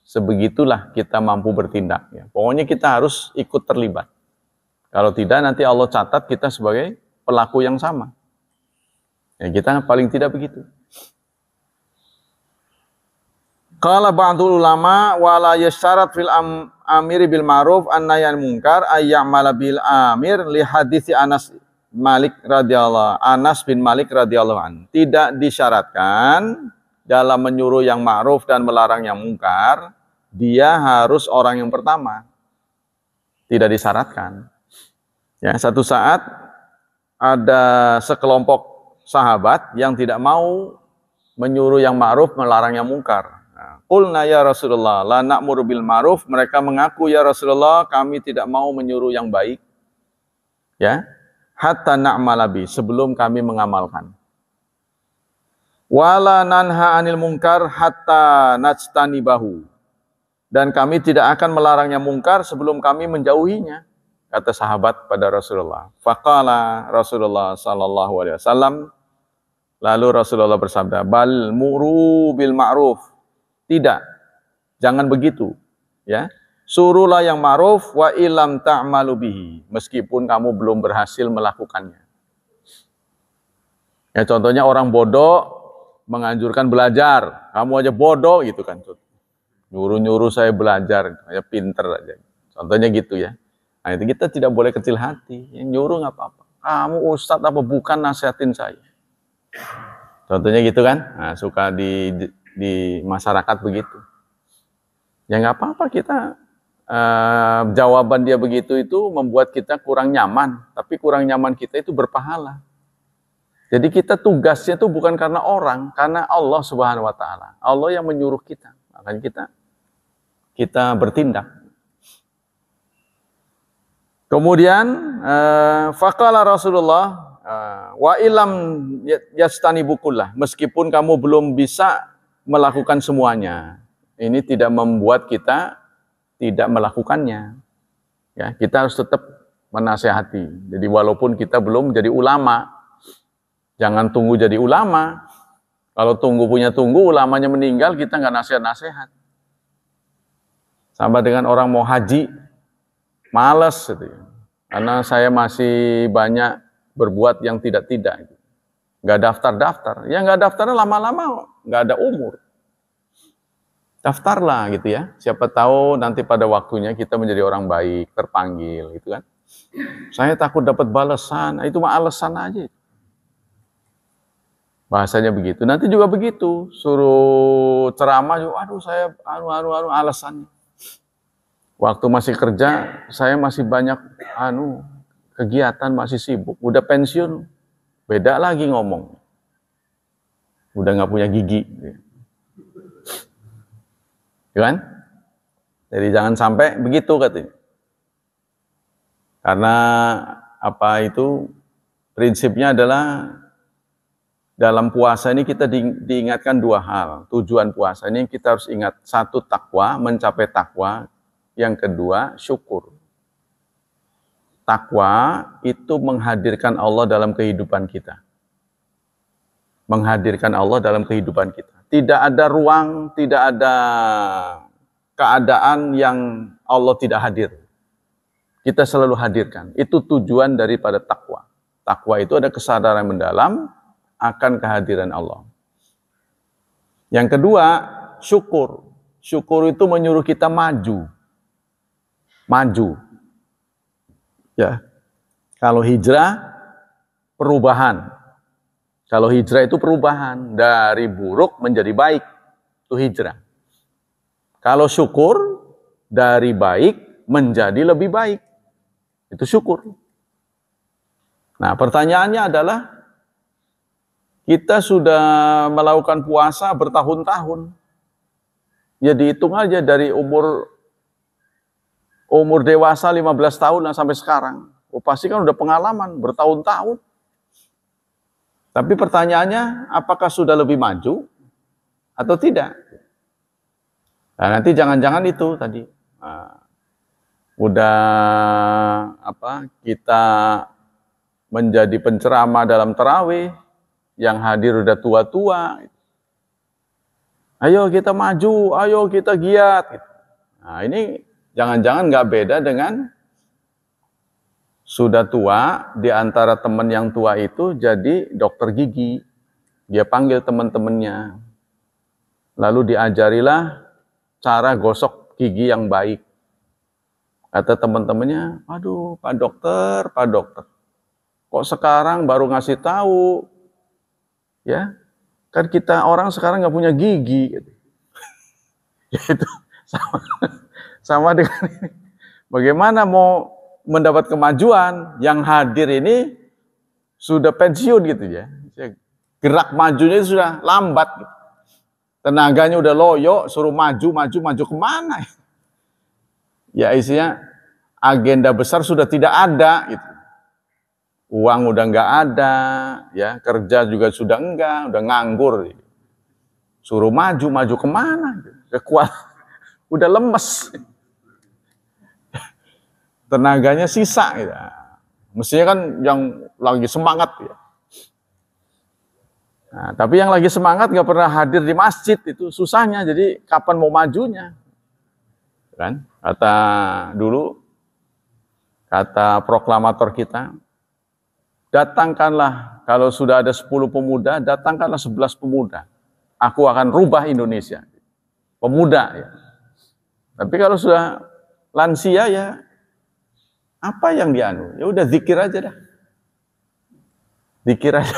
sebegitulah kita mampu bertindak. Ya. Pokoknya kita harus ikut terlibat. Kalau tidak, nanti Allah catat kita sebagai pelaku yang sama. Ya, kita paling tidak begitu. Qala ba'dul ulama wala yasyarat fil amiri bil ma'ruf an nahyan munkar ayya'mala bil amir li hadits Anas bin Malik radhiyallahu an. Tidak disyaratkan dalam menyuruh yang ma'ruf dan melarang yang mungkar, dia harus orang yang pertama. Tidak disyaratkan. Ya, satu saat ada sekelompok sahabat yang tidak mau menyuruh yang ma'ruf, melarang yang mungkar. Qulna ya Rasulullah, la na'muru bil ma'ruf. Mereka mengaku, ya Rasulullah, kami tidak mau menyuruh yang baik. Ya, hatta na'malabi, sebelum kami mengamalkan. Wala nanha anil mungkar hatta najtanibahu. Dan kami tidak akan melarang yang mungkar sebelum kami menjauhinya. Kata sahabat pada Rasulullah. Faqala Rasulullah sallallahu alaihi wasallam, lalu Rasulullah bersabda, bal muru bil ma'ruf. Tidak, jangan begitu. Ya, suruhlah yang ma'ruf wa ilam ta'malu bihi, meskipun kamu belum berhasil melakukannya. Ya, contohnya orang bodoh menganjurkan belajar, kamu aja bodoh gitu kan. Nyuruh-nyuruh saya belajar, saya pinter aja. Contohnya gitu ya. Nah, itu kita tidak boleh kecil hati. Yang nyuruh nggak apa-apa. Kamu ustadz apa bukan nasihatin saya. Contohnya gitu kan. Nah, suka di masyarakat begitu. Ya nggak apa-apa kita. Jawaban dia begitu itu membuat kita kurang nyaman. Tapi kurang nyaman kita itu berpahala. Jadi kita tugasnya itu bukan karena orang. Karena Allah Subhanahu Wa Taala. Allah yang menyuruh kita. Makanya kita bertindak. Kemudian faqala Rasulullah wa ilam yastanibukullah, meskipun kamu belum bisa melakukan semuanya. Ini tidak membuat kita tidak melakukannya. Ya, kita harus tetap menasehati. Jadi walaupun kita belum jadi ulama, jangan tunggu jadi ulama. Kalau punya tunggu, ulamanya meninggal, kita nggak nasihat-nasihat. Sama dengan orang mau haji, malas gitu ya. Karena saya masih banyak berbuat yang tidak-tidak. Nggak daftar-daftar. Ya nggak daftarnya lama-lama nggak ada umur. Daftarlah gitu ya. Siapa tahu nanti pada waktunya kita menjadi orang baik, terpanggil gitu kan. Saya takut dapat balasan, itu mah alasan aja. Bahasanya begitu. Nanti juga begitu. Suruh ceramah juga, aduh saya alasannya. Waktu masih kerja, saya masih banyak kegiatan, masih sibuk. Udah pensiun, beda lagi ngomong. udah nggak punya gigi. Ya kan? Jadi jangan sampai begitu katanya. Karena apa itu prinsipnya adalah dalam puasa ini kita diingatkan dua hal. Tujuan puasa ini kita harus ingat, satu takwa, mencapai takwa. Yang kedua syukur. Takwa itu menghadirkan Allah dalam kehidupan kita. Menghadirkan Allah dalam kehidupan kita. Tidak ada ruang, tidak ada keadaan yang Allah tidak hadir. Kita selalu hadirkan. Itu tujuan daripada takwa. Takwa itu ada kesadaran mendalam akan kehadiran Allah. Yang kedua, syukur. Syukur itu menyuruh kita maju. Maju. Ya. Kalau hijrah, perubahan. Kalau hijrah itu perubahan. Dari buruk menjadi baik. Itu hijrah. Kalau syukur, dari baik menjadi lebih baik. Itu syukur. Nah, pertanyaannya adalah, kita sudah melakukan puasa bertahun-tahun. Ya dihitung aja dari umur dewasa 15 tahun sampai sekarang. Oh, pasti kan udah pengalaman bertahun-tahun. Tapi pertanyaannya, apakah sudah lebih maju atau tidak? Nah, nanti jangan-jangan itu tadi. Udah kita menjadi penceramah dalam tarawih, yang hadir udah tua-tua. Ayo kita maju, ayo kita giat. Nah, ini jangan-jangan nggak beda dengan sudah tua, di antara teman yang tua itu jadi dokter gigi. Dia panggil teman-temannya. Lalu diajarilah cara gosok gigi yang baik. Kata teman-temannya, aduh Pak Dokter, kok sekarang baru ngasih tahu? Ya, kan kita orang sekarang nggak punya gigi. Gitu. Itu sama dengan ini. Bagaimana mau mendapat kemajuan, yang hadir ini sudah pensiun gitu ya. Gerak majunya sudah lambat. Gitu. Tenaganya udah loyo, suruh maju kemana? Ya isinya agenda besar sudah tidak ada gitu. Uang udah nggak ada, ya kerja juga sudah enggak, udah nganggur. Gitu. Suruh maju kemana? Kekuatan udah lemes. Tenaganya sisa gitu. Mestinya kan yang lagi semangat ya. Nah, tapi yang lagi semangat nggak pernah hadir di masjid, itu susahnya. Jadi kapan mau majunya? Kan? Kata proklamator kita, datangkanlah, kalau sudah ada 10 pemuda, datangkanlah 11 pemuda. Aku akan rubah Indonesia. Pemuda ya. Tapi kalau sudah lansia ya, apa yang dianu? Ya udah zikir aja dah. Zikir aja.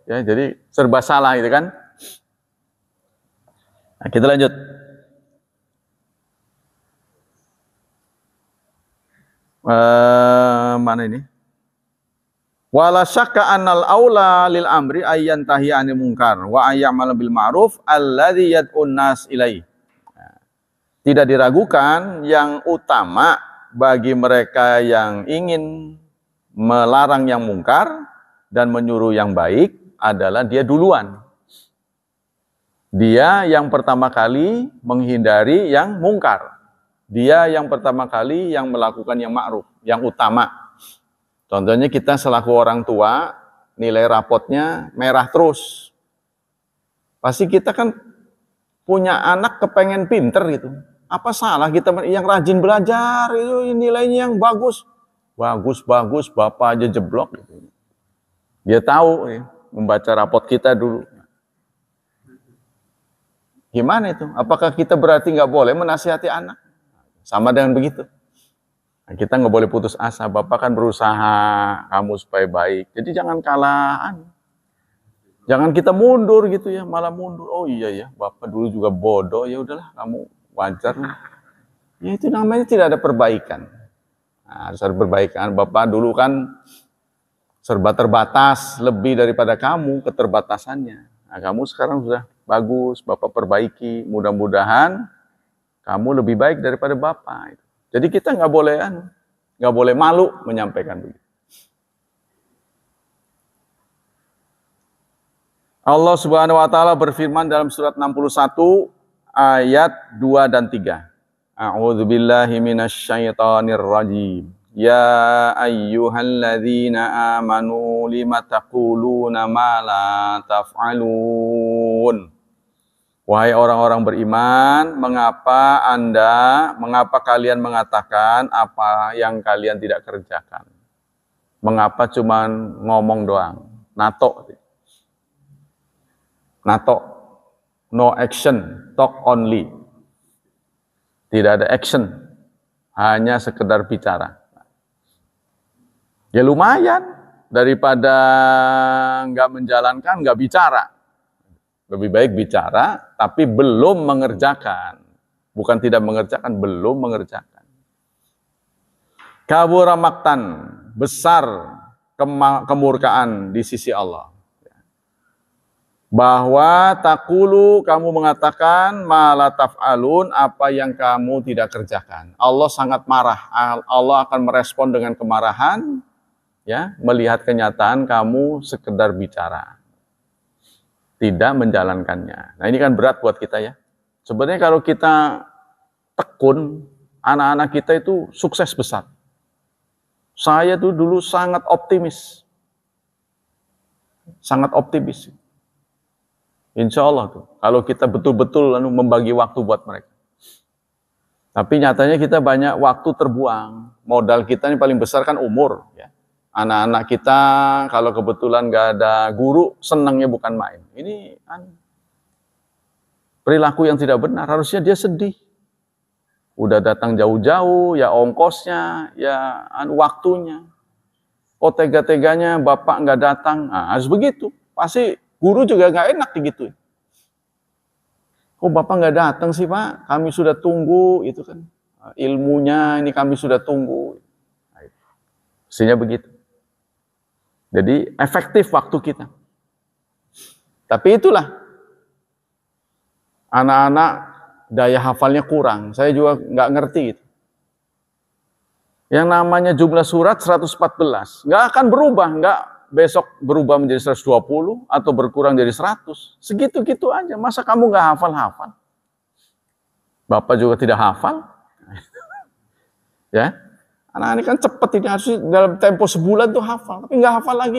Ya, jadi serba salah itu kan. Nah, kita lanjut. Mana ini? Wala syakka annal aula lil amri ayyan tahi anil munkar wa ayyamal bil ma'ruf alladzi yad'un nas ilaihi. Tidak diragukan yang utama bagi mereka yang ingin melarang yang mungkar dan menyuruh yang baik adalah dia duluan. Dia yang pertama kali menghindari yang mungkar. Dia yang pertama kali yang melakukan yang ma'ruf, yang utama. Contohnya kita selaku orang tua, nilai rapotnya merah terus. Pasti kita kan punya anak kepengen pinter gitu. Apa salah kita yang rajin belajar itu nilainya yang bagus. Bagus, bapak aja jeblok gitu. Dia tahu ya, membaca rapot kita dulu. Gimana itu? Apakah kita berarti nggak boleh menasihati anak? Sama dengan begitu. Nah, kita nggak boleh putus asa. Bapak kan berusaha kamu supaya baik. Jadi jangan kalah. Jangan kita mundur gitu ya, malah mundur. Oh iya ya, bapak dulu juga bodoh. Ya udahlah, kamu wajar. Ya itu namanya tidak ada perbaikan. Nah, harus ada perbaikan. Bapak dulu kan serba terbatas, lebih daripada kamu keterbatasannya. Nah, kamu sekarang sudah bagus, Bapak perbaiki. Mudah-mudahan kamu lebih baik daripada Bapak. Jadi kita nggak boleh malu menyampaikan begitu. Allah Subhanahu wa taala berfirman dalam surat 61 ayat 2 dan 3. A'udzubillahi minasyaitonir rajim. Ya ayyuhalladzina amanu lima taquluna ma la taf'alun. Wahai orang-orang beriman, mengapa kalian mengatakan apa yang kalian tidak kerjakan? Mengapa cuma ngomong doang? NATO, no action, talk only. Tidak ada action, hanya sekedar bicara. Ya lumayan, daripada nggak menjalankan, nggak bicara. Lebih baik bicara, tapi belum mengerjakan. Bukan tidak mengerjakan, belum mengerjakan. Kabura maktan, besar kemurkaan di sisi Allah. Bahwa takulu kamu mengatakan malah taf'alun apa yang kamu tidak kerjakan. Allah sangat marah. Allah akan merespon dengan kemarahan, ya, melihat kenyataan kamu sekedar bicara, tidak menjalankannya. Nah ini kan berat buat kita ya. Sebenarnya kalau kita tekun, anak-anak kita itu sukses besar. Saya tuh dulu sangat optimis. Sangat optimis. Insya Allah tuh, kalau kita betul-betul membagi waktu buat mereka. Tapi nyatanya kita banyak waktu terbuang. Modal kita ini paling besar kan umur. Ya. Anak-anak kita kalau kebetulan nggak ada guru, senangnya bukan main. Ini perilaku yang tidak benar. Harusnya dia sedih. Udah datang jauh-jauh, ya ongkosnya, ya waktunya. Kok tega-teganya bapak nggak datang? Nah, harus begitu. Pasti guru juga nggak enak digituin. Kok bapak nggak datang sih pak? Kami sudah tunggu, itu kan ilmunya ini kami sudah tunggu. Mestinya begitu. Jadi efektif waktu kita. Tapi itulah anak-anak daya hafalnya kurang. Saya juga nggak ngerti itu. Yang namanya jumlah surat 114 nggak akan berubah, nggak besok berubah menjadi 120 atau berkurang jadi 100. Segitu-gitu aja. Masa kamu nggak hafal-hafal? Bapak juga tidak hafal. Ya, anak ini kan cepat ini harus dalam tempo sebulan tuh hafal. Tapi nggak hafal lagi.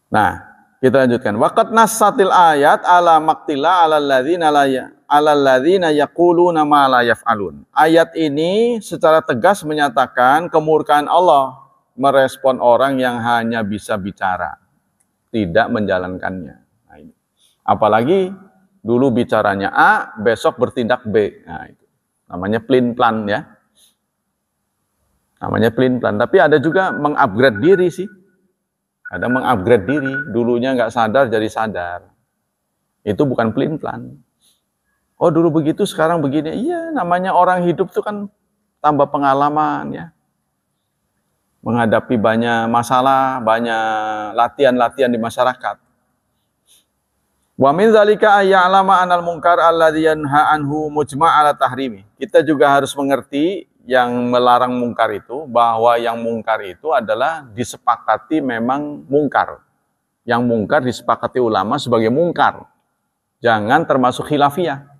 Nah, kita lanjutkan. Waqat nassatil ayat ala maktila ala alladzina yaquluna ma la yaf'alun. Ayat ini secara tegas menyatakan kemurkaan Allah merespon orang yang hanya bisa bicara, tidak menjalankannya. Nah, ini. Apalagi dulu bicaranya A, besok bertindak B. Nah, itu namanya pelin-pelan ya. Namanya pelin-pelan. Tapi ada juga mengupgrade diri sih. Ada mengupgrade diri. Dulunya nggak sadar jadi sadar. Itu bukan pelin-pelan. Oh dulu begitu, sekarang begini. Iya, namanya orang hidup itu kan tambah pengalaman ya. Menghadapi banyak masalah, banyak latihan-latihan di masyarakat. Wa min dzalika ayya'lama anal munkar alladzi yanha anhu mujma' ala tahrimi. Kita juga harus mengerti yang melarang mungkar itu, bahwa yang mungkar itu adalah disepakati memang mungkar. Yang mungkar disepakati ulama sebagai mungkar. Jangan termasuk khilafiyah.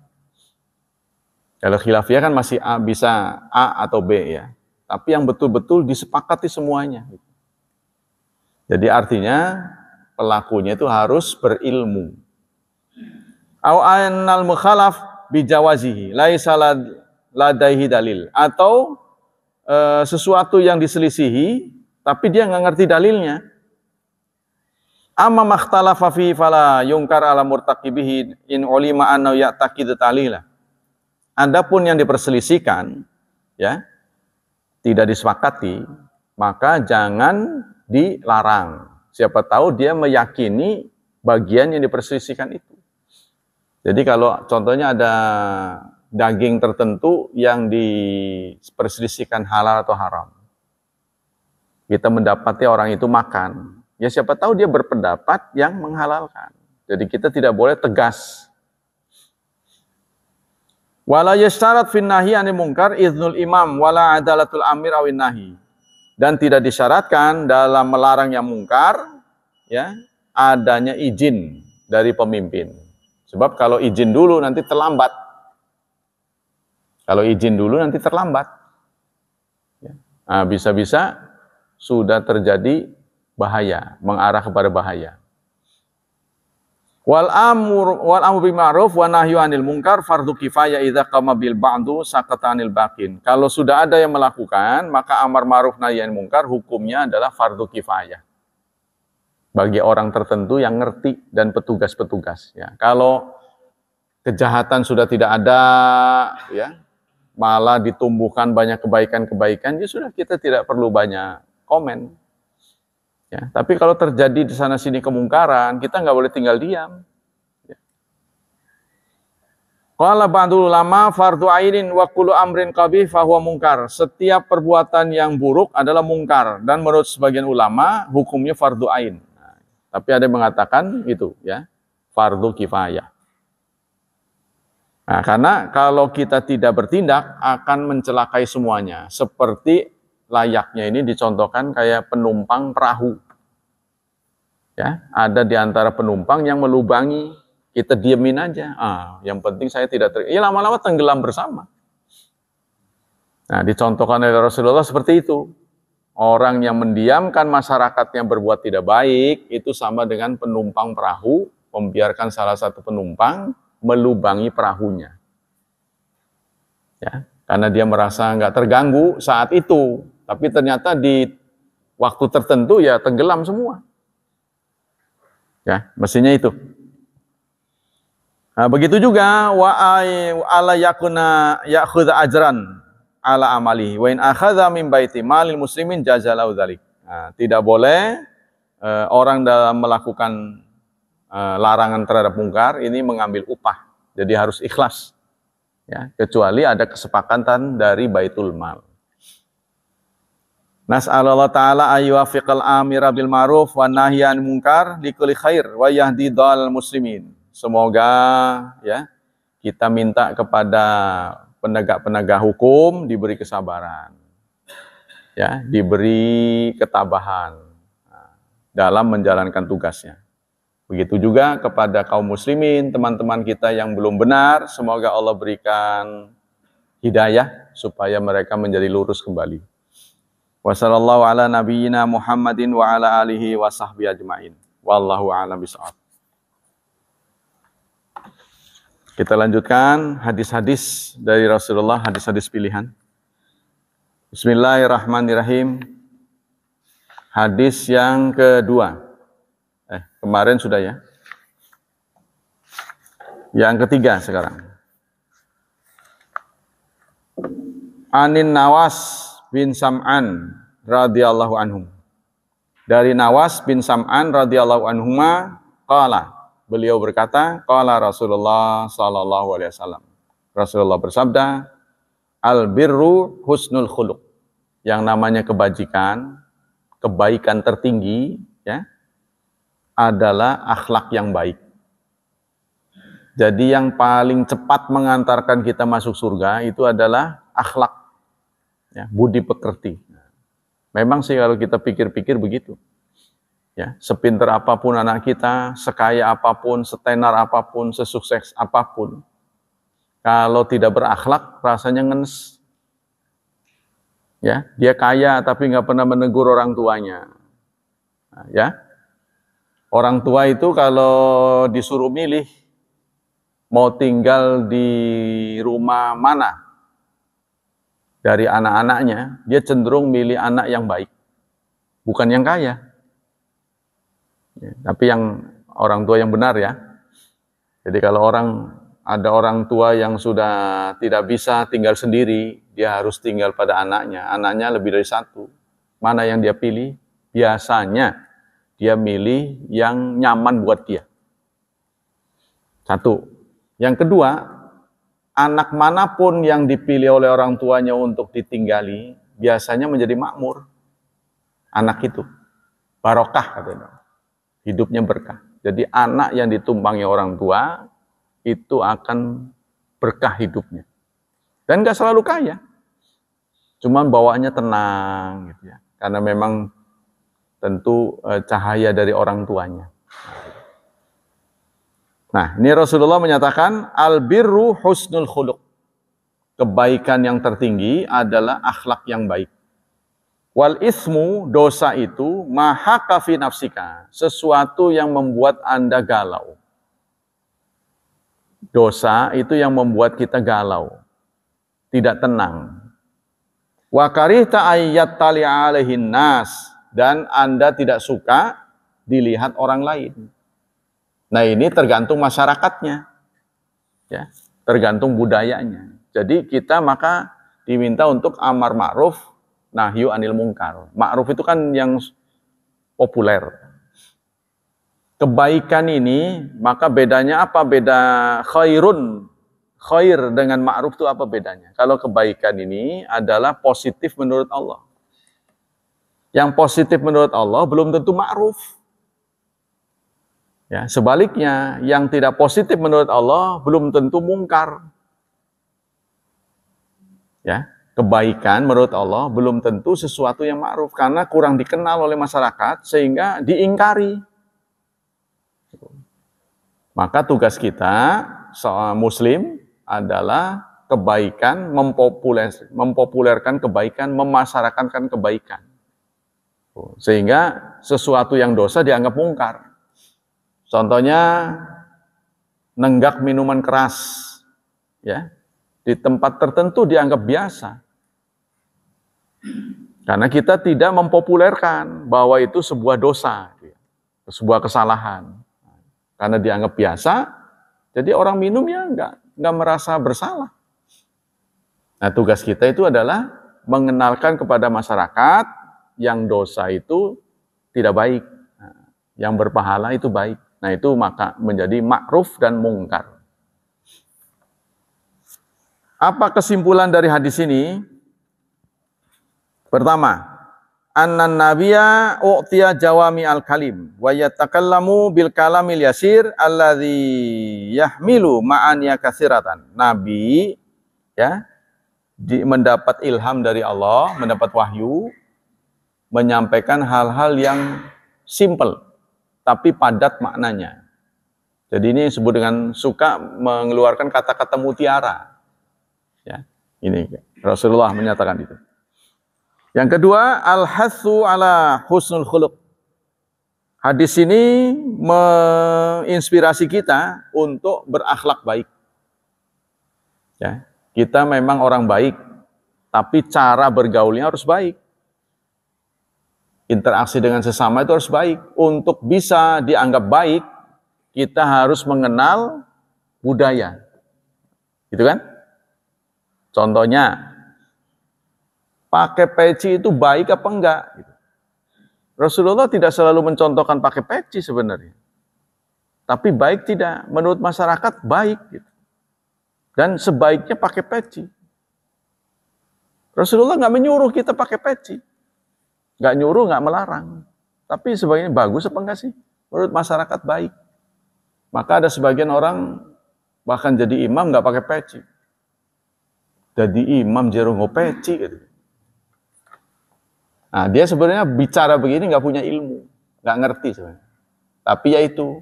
Kalau khilafiyah kan masih bisa A atau B ya. Tapi yang betul-betul disepakati semuanya. Jadi artinya pelakunya itu harus berilmu. Au annal mukhalaf bijawazihi laisa ladaihi dalil. Atau sesuatu yang diselisihi tapi dia nggak ngerti dalilnya. Amma makhtalafa fi fala yungkar ala murtaqibihi in ulima annahu ya'taqidu ta'lila. Adapun yang diperselisihkan, ya, tidak disepakati, maka jangan dilarang. Siapa tahu dia meyakini bagian yang diperselisihkan itu. Jadi kalau contohnya ada daging tertentu yang diperselisihkan halal atau haram, kita mendapati orang itu makan, Ya siapa tahu dia berpendapat yang menghalalkan. Jadi kita tidak boleh tegas. Wala yasyarat fin nahyi anil munkar iznul imam wala adalatul amir awin nahi. Dan tidak disyaratkan dalam melarang yang mungkar ya adanya izin dari pemimpin. Sebab kalau izin dulu nanti terlambat. Kalau izin dulu nanti terlambat. Nah, bisa-bisa sudah terjadi bahaya, mengarah kepada bahaya. Wal amru bil ma'ruf wa nahyu 'anil munkar fardhu kifayah idza qama bil ba'du saqata 'anil baqin. Kalau sudah ada yang melakukan, maka amar ma'ruf nahi 'anil munkar hukumnya adalah fardhu kifayah. Bagi orang tertentu yang ngerti dan petugas-petugas ya. Kalau kejahatan sudah tidak ada ya, malah ditumbuhkan banyak kebaikan-kebaikan, ya sudah kita tidak perlu banyak komen. Ya, tapi kalau terjadi di sana sini kemungkaran, kita nggak boleh tinggal diam. Qala ba'dul ulama fardu ainin wa kullu amrin qabih fahuwa munkar. Setiap perbuatan yang buruk adalah mungkar dan menurut sebagian ulama hukumnya fardu ain. Nah, tapi ada yang mengatakan itu ya, fardu kifayah. Nah, karena kalau kita tidak bertindak akan mencelakai semuanya. Seperti layaknya ini dicontohkan kayak penumpang perahu. Ya, ada di antara penumpang yang melubangi, kita diemin aja. Yang penting saya tidak ya lama-lama tenggelam bersama. Nah, dicontohkan oleh Rasulullah seperti itu. Orang yang mendiamkan masyarakat yang berbuat tidak baik itu sama dengan penumpang perahu membiarkan salah satu penumpang melubangi perahunya. Ya, karena dia merasa nggak terganggu saat itu, tapi ternyata di waktu tertentu ya tenggelam semua. Ya, mestinya itu. Nah, begitu juga wa ala yakuna ya'khudz ajran ala amali wa in akhadha min baiti malil muslimin jazalahu dzalik. Nah, tidak boleh orang dalam melakukan larangan terhadap mungkar ini mengambil upah. Jadi harus ikhlas. Ya, kecuali ada kesepakatan dari Baitul Mal. Nas'alullah ta'ala ayyuwafiqal amira bil ma'ruf wa nahyan munkar likulli khair wa yahdi dhalal muslimin. Semoga ya kita minta kepada penegak-penegak hukum diberi kesabaran. Ya, diberi ketabahan dalam menjalankan tugasnya. Begitu juga kepada kaum muslimin, teman-teman kita yang belum benar, semoga Allah berikan hidayah supaya mereka menjadi lurus kembali. Wassallallahu ala nabiyyina Muhammadin wa ala alihi wa sahbihi ajma'in. Wallahu a'lam bishawab. Kita lanjutkan hadis-hadis dari Rasulullah, hadis-hadis pilihan. Bismillahirrahmanirrahim. Hadis yang kedua. Kemarin sudah ya. Yang ketiga sekarang. Anin Nawas bin Sam'an radhiyallahu anhum. Dari Nawas bin Sam'an radhiyallahu anhuma qala, beliau berkata, qala Rasulullah sallallahu alaihi wasallam. Rasulullah bersabda, al birru husnul khuluq. Yang namanya kebajikan, kebaikan tertinggi ya, adalah akhlak yang baik. Jadi yang paling cepat mengantarkan kita masuk surga itu adalah akhlak, ya, budi pekerti. Memang sih kalau kita pikir-pikir begitu. Ya, sepintar apapun anak kita, sekaya apapun, setenar apapun, sesukses apapun, kalau tidak berakhlak rasanya ngenes. Ya, dia kaya tapi nggak pernah menegur orang tuanya. Nah, ya. Orang tua itu kalau disuruh milih mau tinggal di rumah mana dari anak-anaknya, dia cenderung milih anak yang baik, bukan yang kaya. Ya, tapi yang orang tua yang benar ya. Jadi kalau ada orang tua yang sudah tidak bisa tinggal sendiri, dia harus tinggal pada anaknya. Anaknya lebih dari satu. Mana yang dia pilih? Biasanya dia milih yang nyaman buat dia. Satu. Yang kedua, anak manapun yang dipilih oleh orang tuanya untuk ditinggali, biasanya menjadi makmur. Anak itu. barokah katanya. Hidupnya berkah. Jadi anak yang ditumpangi orang tua itu akan berkah hidupnya. Dan nggak selalu kaya. Cuman bawaannya tenang gitu ya. Karena memang tentu cahaya dari orang tuanya. Nah, ini Rasulullah menyatakan albirru husnul khuluq. Kebaikan yang tertinggi adalah akhlak yang baik. Wal ismu, dosa itu, mahaka fi nafsika, sesuatu yang membuat Anda galau. Dosa itu yang membuat kita galau, tidak tenang. Wa karihta ayyat tali alaihin nas, dan Anda tidak suka dilihat orang lain. Nah, ini tergantung masyarakatnya, ya, tergantung budayanya. Jadi kita maka diminta untuk amar ma'ruf, nahyu anil mungkar. Ma'ruf itu kan yang populer. Kebaikan ini, maka bedanya apa? Beda khairun. Khair dengan ma'ruf itu apa bedanya? Kalau kebaikan ini adalah positif menurut Allah. Yang positif menurut Allah belum tentu ma'ruf. Ya, sebaliknya, yang tidak positif menurut Allah belum tentu mungkar. Ya, kebaikan menurut Allah belum tentu sesuatu yang ma'ruf karena kurang dikenal oleh masyarakat sehingga diingkari. Maka tugas kita seorang muslim adalah kebaikan, mempopulerkan kebaikan, memasyarakatkan kebaikan. Sehingga sesuatu yang dosa dianggap mungkar. Contohnya nenggak minuman keras, ya, di tempat tertentu dianggap biasa. Karena kita tidak mempopulerkan bahwa itu sebuah dosa, sebuah kesalahan. Karena dianggap biasa, jadi orang minum ya nggak merasa bersalah. Nah, tugas kita itu adalah mengenalkan kepada masyarakat yang dosa itu tidak baik, yang berpahala itu baik. Nah, itu maka menjadi ma'ruf dan mungkar. Apa kesimpulan dari hadis ini? Pertama, annan nabiyya u'tiya jawami al-kalim wa yatakallamu bil kalamil yasir alladhi yahmilu ma'aniya katsiratan. Nabi ya mendapat ilham dari Allah, mendapat wahyu, menyampaikan hal-hal yang simple tapi padat maknanya. Jadi ini disebut dengan suka mengeluarkan kata-kata mutiara. Ya, ini Rasulullah menyatakan itu. Yang kedua, al-hatsu ala husnul khuluq. Hadis ini menginspirasi kita untuk berakhlak baik. Ya, kita memang orang baik, tapi cara bergaulnya harus baik. Interaksi dengan sesama itu harus baik. Untuk bisa dianggap baik, kita harus mengenal budaya. Gitu kan? Contohnya, pakai peci itu baik apa enggak? Rasulullah tidak selalu mencontohkan pakai peci sebenarnya. Tapi baik tidak, menurut masyarakat baik. Dan sebaiknya pakai peci. Rasulullah nggak menyuruh kita pakai peci. Nggak nyuruh, nggak melarang. Tapi sebaiknya bagus apa enggak sih? Menurut masyarakat baik. Maka ada sebagian orang bahkan jadi imam nggak pakai peci. Jadi imam jero nggak peci gitu. Nah, dia sebenarnya bicara begini nggak punya ilmu, nggak ngerti sebenarnya. Tapi yaitu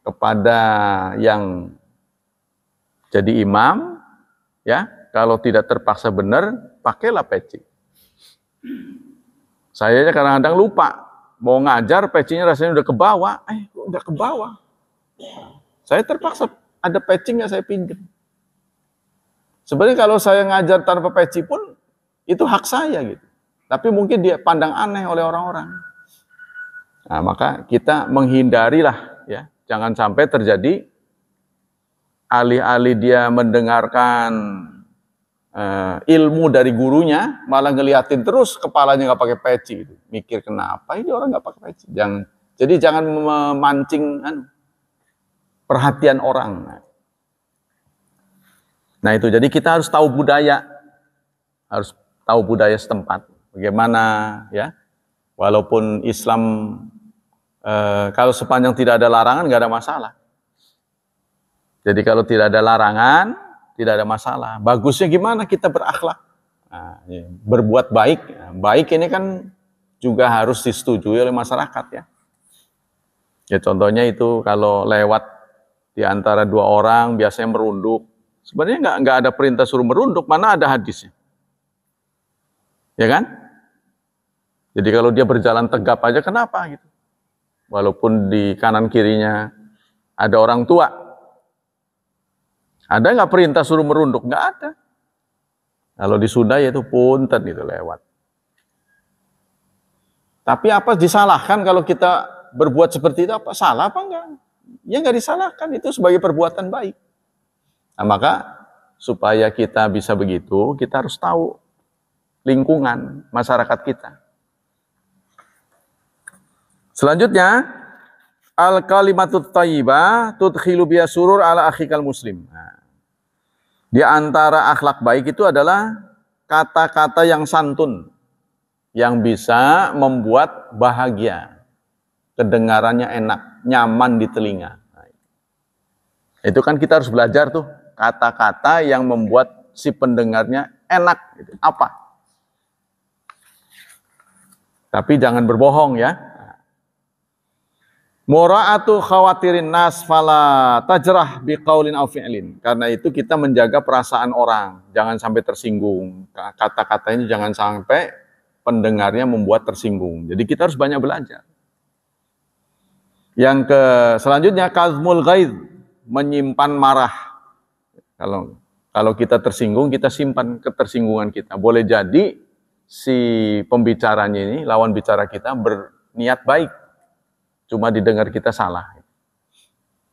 kepada yang jadi imam, ya kalau tidak terpaksa benar, pakailah peci. Saya kadang-kadang lupa mau ngajar pecinya rasanya udah ke bawah, nggak ke bawah. Saya terpaksa ada peci nggak saya pinjam. Sebenarnya kalau saya ngajar tanpa peci pun itu hak saya gitu. Tapi mungkin dia pandang aneh oleh orang-orang. Nah, maka kita menghindarilah ya, jangan sampai terjadi alih-alih dia mendengarkan ilmu dari gurunya, malah ngeliatin terus kepalanya nggak pakai peci. Gitu. Mikir kenapa ini orang nggak pakai peci. Jadi jangan memancing perhatian orang. Nah itu, jadi kita harus tahu budaya setempat. Bagaimana ya Walaupun Islam kalau sepanjang tidak ada larangan nggak ada masalah. Jadi kalau tidak ada larangan tidak ada masalah. Bagusnya gimana kita berakhlak? Nah, ya, berbuat baik. Baik ini kan juga harus disetujui oleh masyarakat ya. Ya contohnya itu kalau lewat di antara dua orang biasanya merunduk. Sebenarnya nggak ada perintah suruh merunduk, mana ada hadisnya. Ya kan? Jadi kalau dia berjalan tegap aja kenapa gitu? Walaupun di kanan kirinya ada orang tua. Ada nggak perintah suruh merunduk? Nggak ada. Kalau di Sunda ya itu punten itu lewat. Tapi apa disalahkan kalau kita berbuat seperti itu? Apa salah apa enggak? Ya nggak disalahkan, itu sebagai perbuatan baik. Nah, maka supaya kita bisa begitu, kita harus tahu lingkungan masyarakat kita. Selanjutnya, al-kalimatut thayyibah tudkhilu biha surur ala akhikal muslim. Nah, di antara akhlak baik itu adalah kata-kata yang santun, yang bisa membuat bahagia, kedengarannya enak, nyaman di telinga. Nah, itu kan kita harus belajar tuh, kata-kata yang membuat si pendengarnya enak. Gitu. Apa? Tapi jangan berbohong ya. Mura'atu khawatirin nas fala tajrah biqaulin aw fi'lin. Karena itu kita menjaga perasaan orang, jangan sampai tersinggung. Kata-katanya jangan sampai pendengarnya membuat tersinggung. Jadi kita harus banyak belajar. Yang selanjutnya kazmul ghaidh, menyimpan marah. Kalau kita tersinggung, kita simpan ketersinggungan kita. Boleh jadi si pembicaranya ini, lawan bicara kita berniat baik. Cuma didengar kita salah.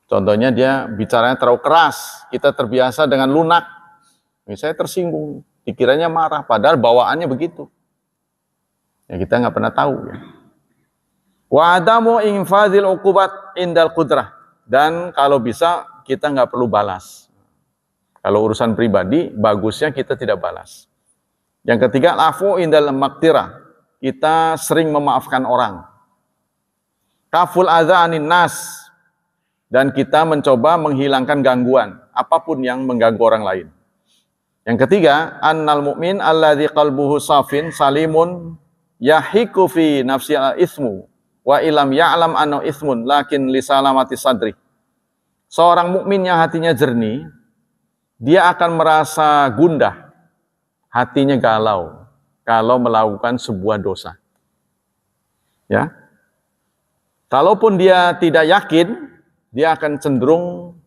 Contohnya dia bicaranya terlalu keras, kita terbiasa dengan lunak. Misalnya tersinggung, dikiranya marah, padahal bawaannya begitu. Ya kita nggak pernah tahu. Ya. Wa adamu infadzil uqubat indal qudrah. Dan kalau bisa kita nggak perlu balas. Kalau urusan pribadi, bagusnya kita tidak balas. Yang ketiga, afu indal maqtirah. Kita sering memaafkan orang. Kaful adza anin nas, dan kita mencoba menghilangkan gangguan apapun yang mengganggu orang lain. Yang ketiga, annal mu'min alladzi qalbuhu safin salimun yahiku fi nafsi al-ismu wa ilam ya'lam anna ismun lakin li salamati sadri. Seorang mukmin yang hatinya jernih, dia akan merasa gundah, hatinya galau kalau melakukan sebuah dosa. Ya. Kalaupun dia tidak yakin, dia akan cenderung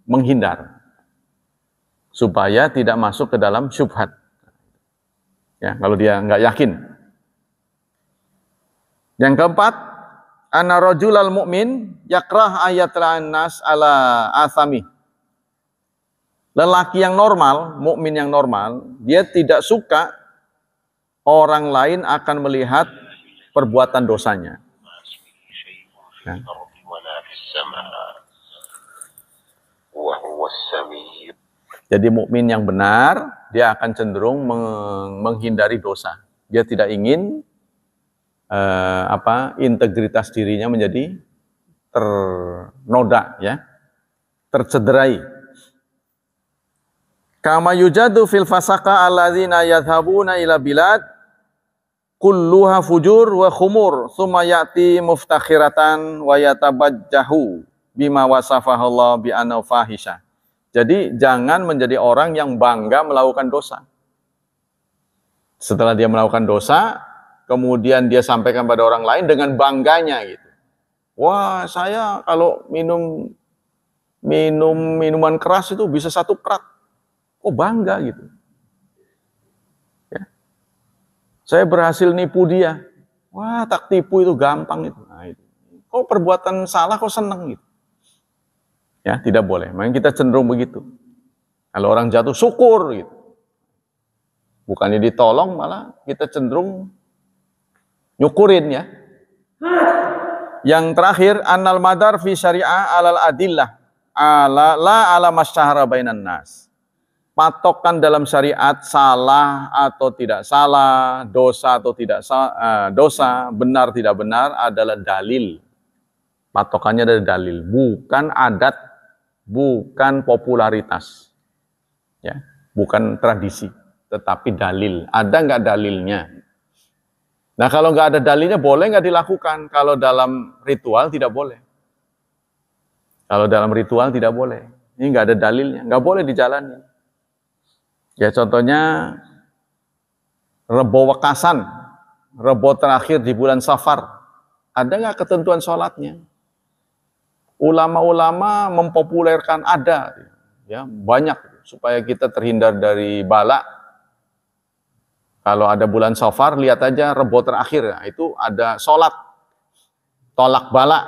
menghindar supaya tidak masuk ke dalam syubhat. Ya, kalau dia nggak yakin. Yang keempat, anna rajulal mu'min yakrah ayatul nas ala asami. Lelaki yang normal, mukmin yang normal, dia tidak suka orang lain akan melihat perbuatan dosanya. Ya. Jadi mukmin yang benar, dia akan cenderung menghindari dosa. Dia tidak ingin integritas dirinya menjadi ternoda, ya, tercederai. Kama yujadu fil fasaka alladzina yadhhabuna ila bilad kulluha fujur wa khumur thumma ya'ti muftakhiratan wa yatabajjahu bima wasafahallah bi anna fahisha. Jadi jangan menjadi orang yang bangga melakukan dosa. Setelah dia melakukan dosa, kemudian dia sampaikan pada orang lain dengan bangganya gitu. Wah, saya kalau minum minuman keras itu bisa 1 prat. Kok bangga gitu. Saya berhasil nipu dia. Wah, tak tipu itu gampang itu. Nah, itu. Kok perbuatan salah kok seneng gitu. Ya, tidak boleh. Makanya kita cenderung begitu. Kalau orang jatuh syukur gitu. Bukannya ditolong, malah kita cenderung nyukurin ya. Yang terakhir, annal madar fi syari'ah alal adillah la ala masyahara bainan nas. patokan dalam syariat salah atau tidak salah, dosa atau tidak dosa, benar tidak benar adalah dalil. Patokannya adalah dalil, bukan adat, bukan popularitas, ya, bukan tradisi, tetapi dalil. Ada nggak dalilnya? Nah, kalau nggak ada dalilnya boleh nggak dilakukan? Kalau dalam ritual tidak boleh. Kalau dalam ritual tidak boleh. Ini nggak ada dalilnya, nggak boleh dijalani. Ya contohnya Rebo Wekasan, Rebo terakhir di bulan Safar. Ada nggak ketentuan sholatnya? Ulama-ulama mempopulerkan ada, ya banyak supaya kita terhindar dari bala. Kalau ada bulan Safar, lihat aja Rebo terakhir, itu ada sholat tolak bala,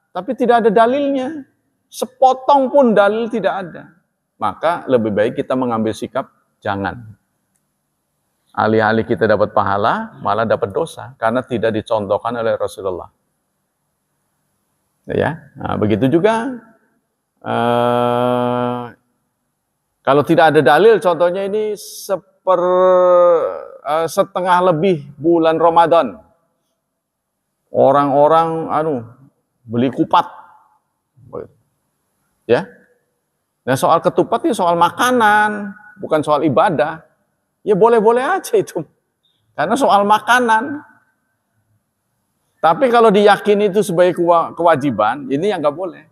tapi tidak ada dalilnya. Sepotong pun dalil tidak ada. Maka lebih baik kita mengambil sikap jangan. Alih-alih kita dapat pahala, malah dapat dosa karena tidak dicontohkan oleh Rasulullah. Ya, nah, begitu juga kalau tidak ada dalil, contohnya ini setengah lebih bulan Ramadan, orang-orang beli kupat, ya. Nah soal ketupat itu soal makanan, bukan soal ibadah. Ya boleh-boleh aja itu, karena soal makanan. Tapi kalau diyakini itu sebagai kewajiban, ini yang nggak boleh.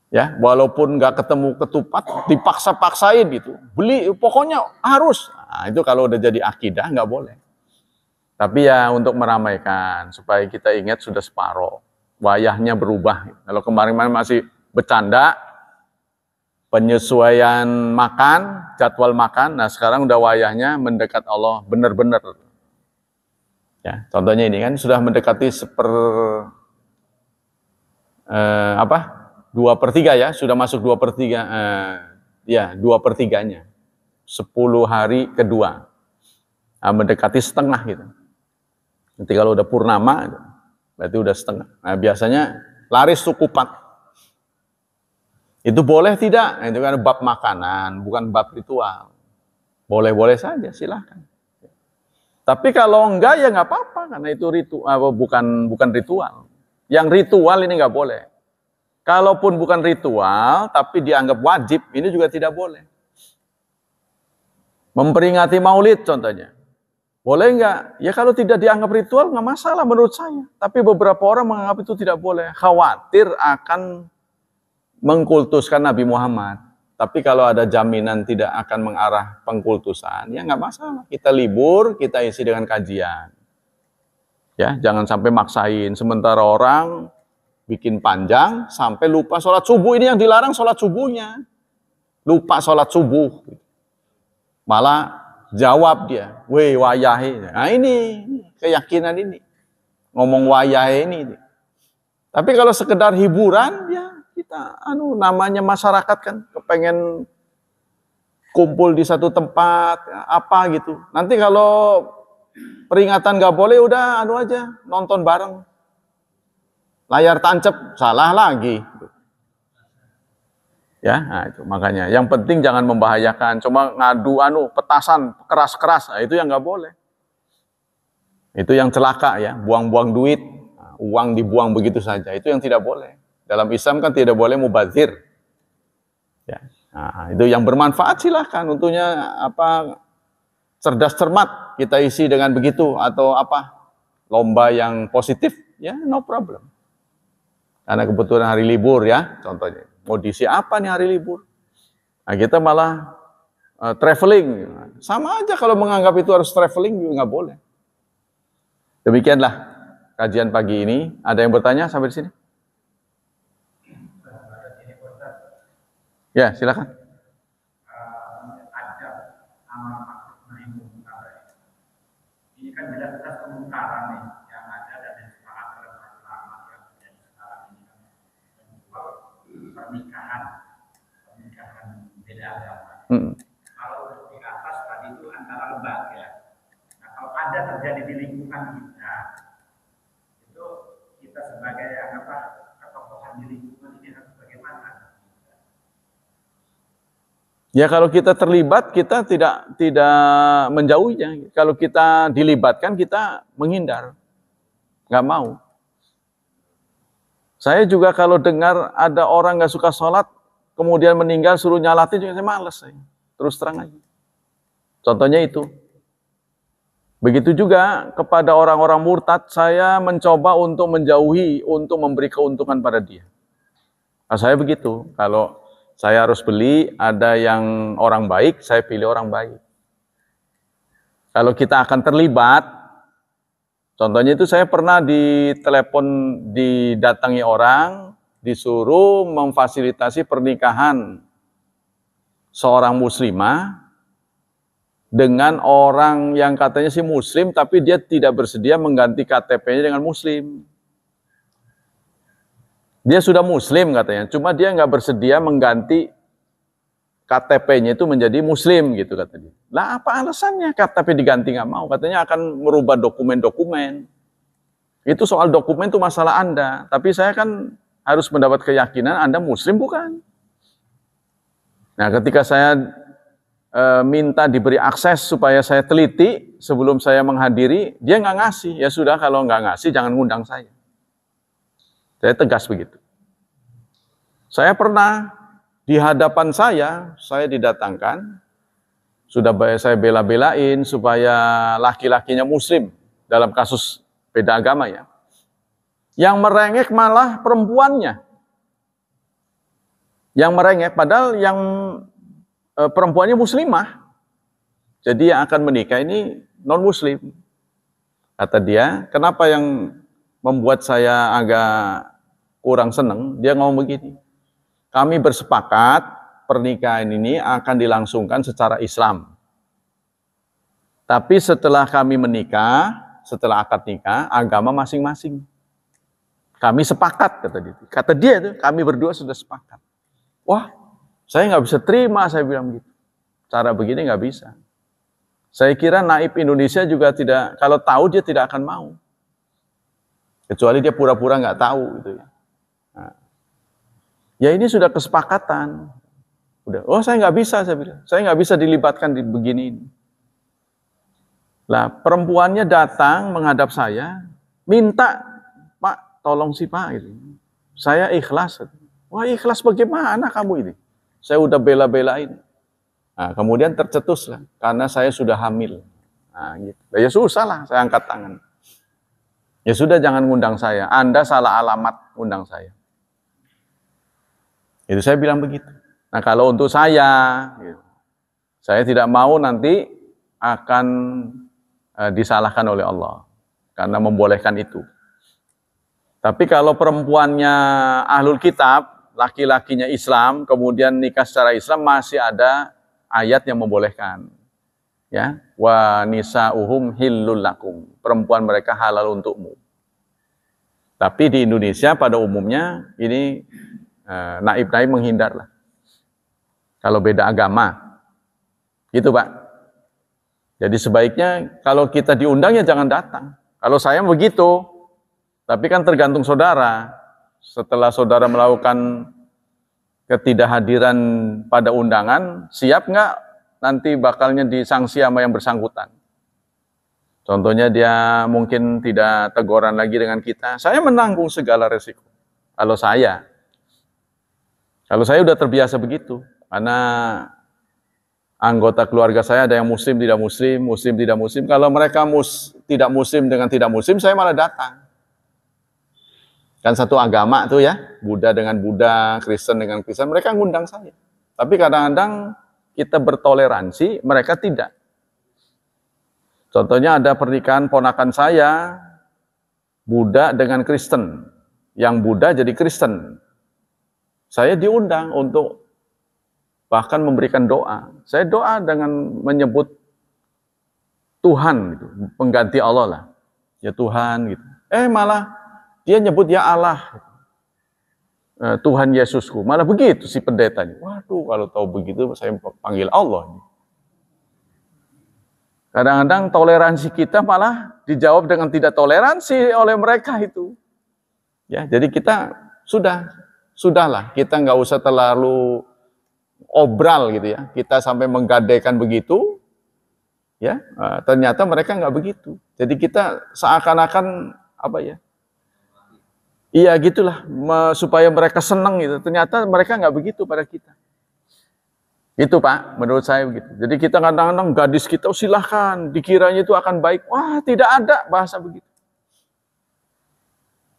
Ya, walaupun nggak ketemu ketupat, dipaksa-paksain gitu. Beli, pokoknya harus. Nah, itu kalau udah jadi akidah, nggak boleh. Tapi ya untuk meramaikan, supaya kita ingat sudah separoh. Wayahnya berubah. Kalau kemarin masih bercanda, penyesuaian makan, jadwal makan, nah sekarang udah wayahnya mendekat Allah, benar-benar. Ya, contohnya ini kan sudah mendekati 2/3 ya, sudah masuk 2/3, ya 2/3-nya, 10 hari kedua, nah, mendekati setengah gitu. Nanti kalau udah purnama, berarti udah setengah. Nah biasanya laris sukupat. Itu boleh tidak? Nah, itu kan bab makanan, bukan bab ritual. Boleh-boleh saja, silahkan. Tapi kalau enggak ya nggak apa-apa, karena itu bukan ritual. Yang ritual ini nggak boleh. Kalaupun bukan ritual, tapi dianggap wajib, ini juga tidak boleh. Memperingati maulid contohnya. Boleh nggak? Ya kalau tidak dianggap ritual nggak masalah menurut saya. Tapi beberapa orang menganggap itu tidak boleh. Khawatir akan mengkultuskan Nabi Muhammad. Tapi kalau ada jaminan tidak akan mengarah pengkultusan, ya nggak masalah. Kita libur, kita isi dengan kajian. Ya, jangan sampai maksain. Sementara orang bikin panjang sampai lupa sholat subuh. Ini yang dilarang sholat subuhnya. Lupa sholat subuh. Malah jawab dia, weh wayahe. Nah ini keyakinan ini. Ngomong wayahe ini. Tapi kalau sekedar hiburan, ya kita namanya masyarakat kan kepengen kumpul di satu tempat apa gitu. Nanti kalau peringatan nggak boleh, udah aja nonton bareng, layar tancap, salah lagi. Ya, nah itu makanya yang penting jangan membahayakan. Cuma ngadu petasan keras-keras, nah, itu yang nggak boleh. Itu yang celaka ya, buang-buang duit, uang dibuang begitu saja. Itu yang tidak boleh. Dalam Islam kan tidak boleh mubazir. Ya. Nah, itu yang bermanfaat silahkan. Untuknya cerdas cermat kita isi dengan begitu atau lomba yang positif, ya no problem. Karena kebetulan hari libur ya, contohnya. Mau diisi apa nih hari libur? Nah, kita malah traveling. Sama aja kalau menganggap itu harus traveling juga nggak boleh. Demikianlah kajian pagi ini. Ada yang bertanya sampai di sini? Ya, silakan. Ini kan jelas-jelas kemungkaran nih yang ada dan disepakati oleh para ulama yang terjadi sekarang ini kan pernikahan beda agama. Kalau di atas tadi itu antara lembaga. Nah kalau ada terjadi di lingkungan kita, itu kita sebagai ketokohan di lingkungan ini harus bagaimana? Ya kalau kita terlibat, kita tidak menjauhinya. Kalau kita dilibatkan, kita menghindar, nggak mau. Saya juga kalau dengar ada orang nggak suka sholat, kemudian meninggal suruh nyalatin, juga saya males. Terus terang aja. Contohnya itu. Begitu juga kepada orang-orang murtad, saya mencoba untuk menjauhi, untuk memberi keuntungan pada dia. Nah, saya begitu. Kalau saya harus beli, ada yang orang baik, saya pilih orang baik. Kalau kita akan terlibat, contohnya itu saya pernah ditelepon, didatangi orang, disuruh memfasilitasi pernikahan seorang muslimah dengan orang yang katanya sih muslim, tapi dia tidak bersedia mengganti KTP-nya dengan muslim. Dia sudah muslim katanya, cuma dia nggak bersedia mengganti KTP-nya itu menjadi muslim gitu kata dia. Lah apa alasannya KTP diganti nggak mau? Katanya akan merubah dokumen-dokumen. Itu soal dokumen itu masalah Anda, tapi saya kan harus mendapat keyakinan Anda muslim bukan? Nah ketika saya minta diberi akses supaya saya teliti sebelum saya menghadiri, dia nggak ngasih. Ya sudah kalau nggak ngasih jangan ngundang saya. Saya tegas begitu. Saya pernah di hadapan saya didatangkan, sudah saya bela-belain supaya laki-lakinya muslim dalam kasus beda agama ya. Yang merengek malah perempuannya. Yang merengek padahal yang perempuannya muslimah. Jadi yang akan menikah ini non-muslim. Kata dia, kenapa yang membuat saya agak kurang senang? Dia ngomong begini, kami bersepakat pernikahan ini akan dilangsungkan secara Islam. Tapi setelah kami menikah, setelah akad nikah, agama masing-masing. Kami sepakat, kata dia. Kata dia itu, kami berdua sudah sepakat. Wah, saya nggak bisa terima, saya bilang gitu. Cara begini nggak bisa. Saya kira naib Indonesia juga tidak, kalau tahu dia tidak akan mau. Kecuali dia pura-pura nggak tahu gitu ya. Nah, ya ini sudah kesepakatan. Udah, oh saya nggak bisa, saya bilang. Saya nggak bisa dilibatkan di begini. Lah perempuannya datang menghadap saya, minta, Pak, tolong sih Pak. Gitu. Saya ikhlas. Wah ikhlas bagaimana kamu ini? Saya udah bela-belain. Nah, kemudian tercetuslah karena saya sudah hamil. Nah, gitu. Ya susah lah, saya angkat tangan. Ya sudah jangan ngundang saya. Anda salah alamat undang saya. Itu saya bilang begitu. Nah kalau untuk saya, gitu, saya tidak mau nanti akan disalahkan oleh Allah karena membolehkan itu. Tapi kalau perempuannya ahlul kitab, laki-lakinya Islam, kemudian nikah secara Islam, masih ada ayat yang membolehkan. Ya, wa nisa'uhum hillul lakum. Perempuan mereka halal untukmu. Tapi di Indonesia pada umumnya ini naib-naib menghindarlah. Kalau beda agama. Gitu, Pak. Jadi sebaiknya kalau kita diundang ya jangan datang. Kalau saya begitu. Tapi kan tergantung saudara. Setelah saudara melakukan ketidakhadiran pada undangan, siap nggak nanti bakalnya disangsi sama yang bersangkutan. Contohnya dia mungkin tidak teguran lagi dengan kita. Saya menanggung segala resiko. Kalau saya udah terbiasa begitu. Karena anggota keluarga saya ada yang muslim, tidak muslim, muslim, tidak muslim. Kalau mereka tidak muslim dengan tidak muslim, saya malah datang. Kan satu agama tuh ya, Buddha dengan Buddha, Kristen dengan Kristen, mereka ngundang saya. Tapi kadang-kadang kita bertoleransi, mereka tidak. Contohnya ada pernikahan ponakan saya, Buddha dengan Kristen. Yang Buddha jadi Kristen. Saya diundang untuk bahkan memberikan doa. Saya doa dengan menyebut Tuhan, gitu, pengganti Allah lah. Ya Tuhan gitu. Malah dia nyebut ya Allah. Tuhan Yesusku. Malah begitu si pendetanya. Waduh, kalau tahu begitu saya panggil Allah. Kadang-kadang toleransi kita malah dijawab dengan tidak toleransi oleh mereka itu. Ya, jadi kita sudahlah, kita nggak usah terlalu obral gitu ya. Kita sampai menggadaikan begitu, ya ternyata mereka nggak begitu. Jadi kita seakan-akan apa ya? Iya gitulah, supaya mereka senang gitu. Ternyata mereka nggak begitu pada kita. Itu Pak, menurut saya begitu. Jadi kita kadang-kadang gadis kita silahkan, dikiranya itu akan baik. Wah tidak ada bahasa begitu.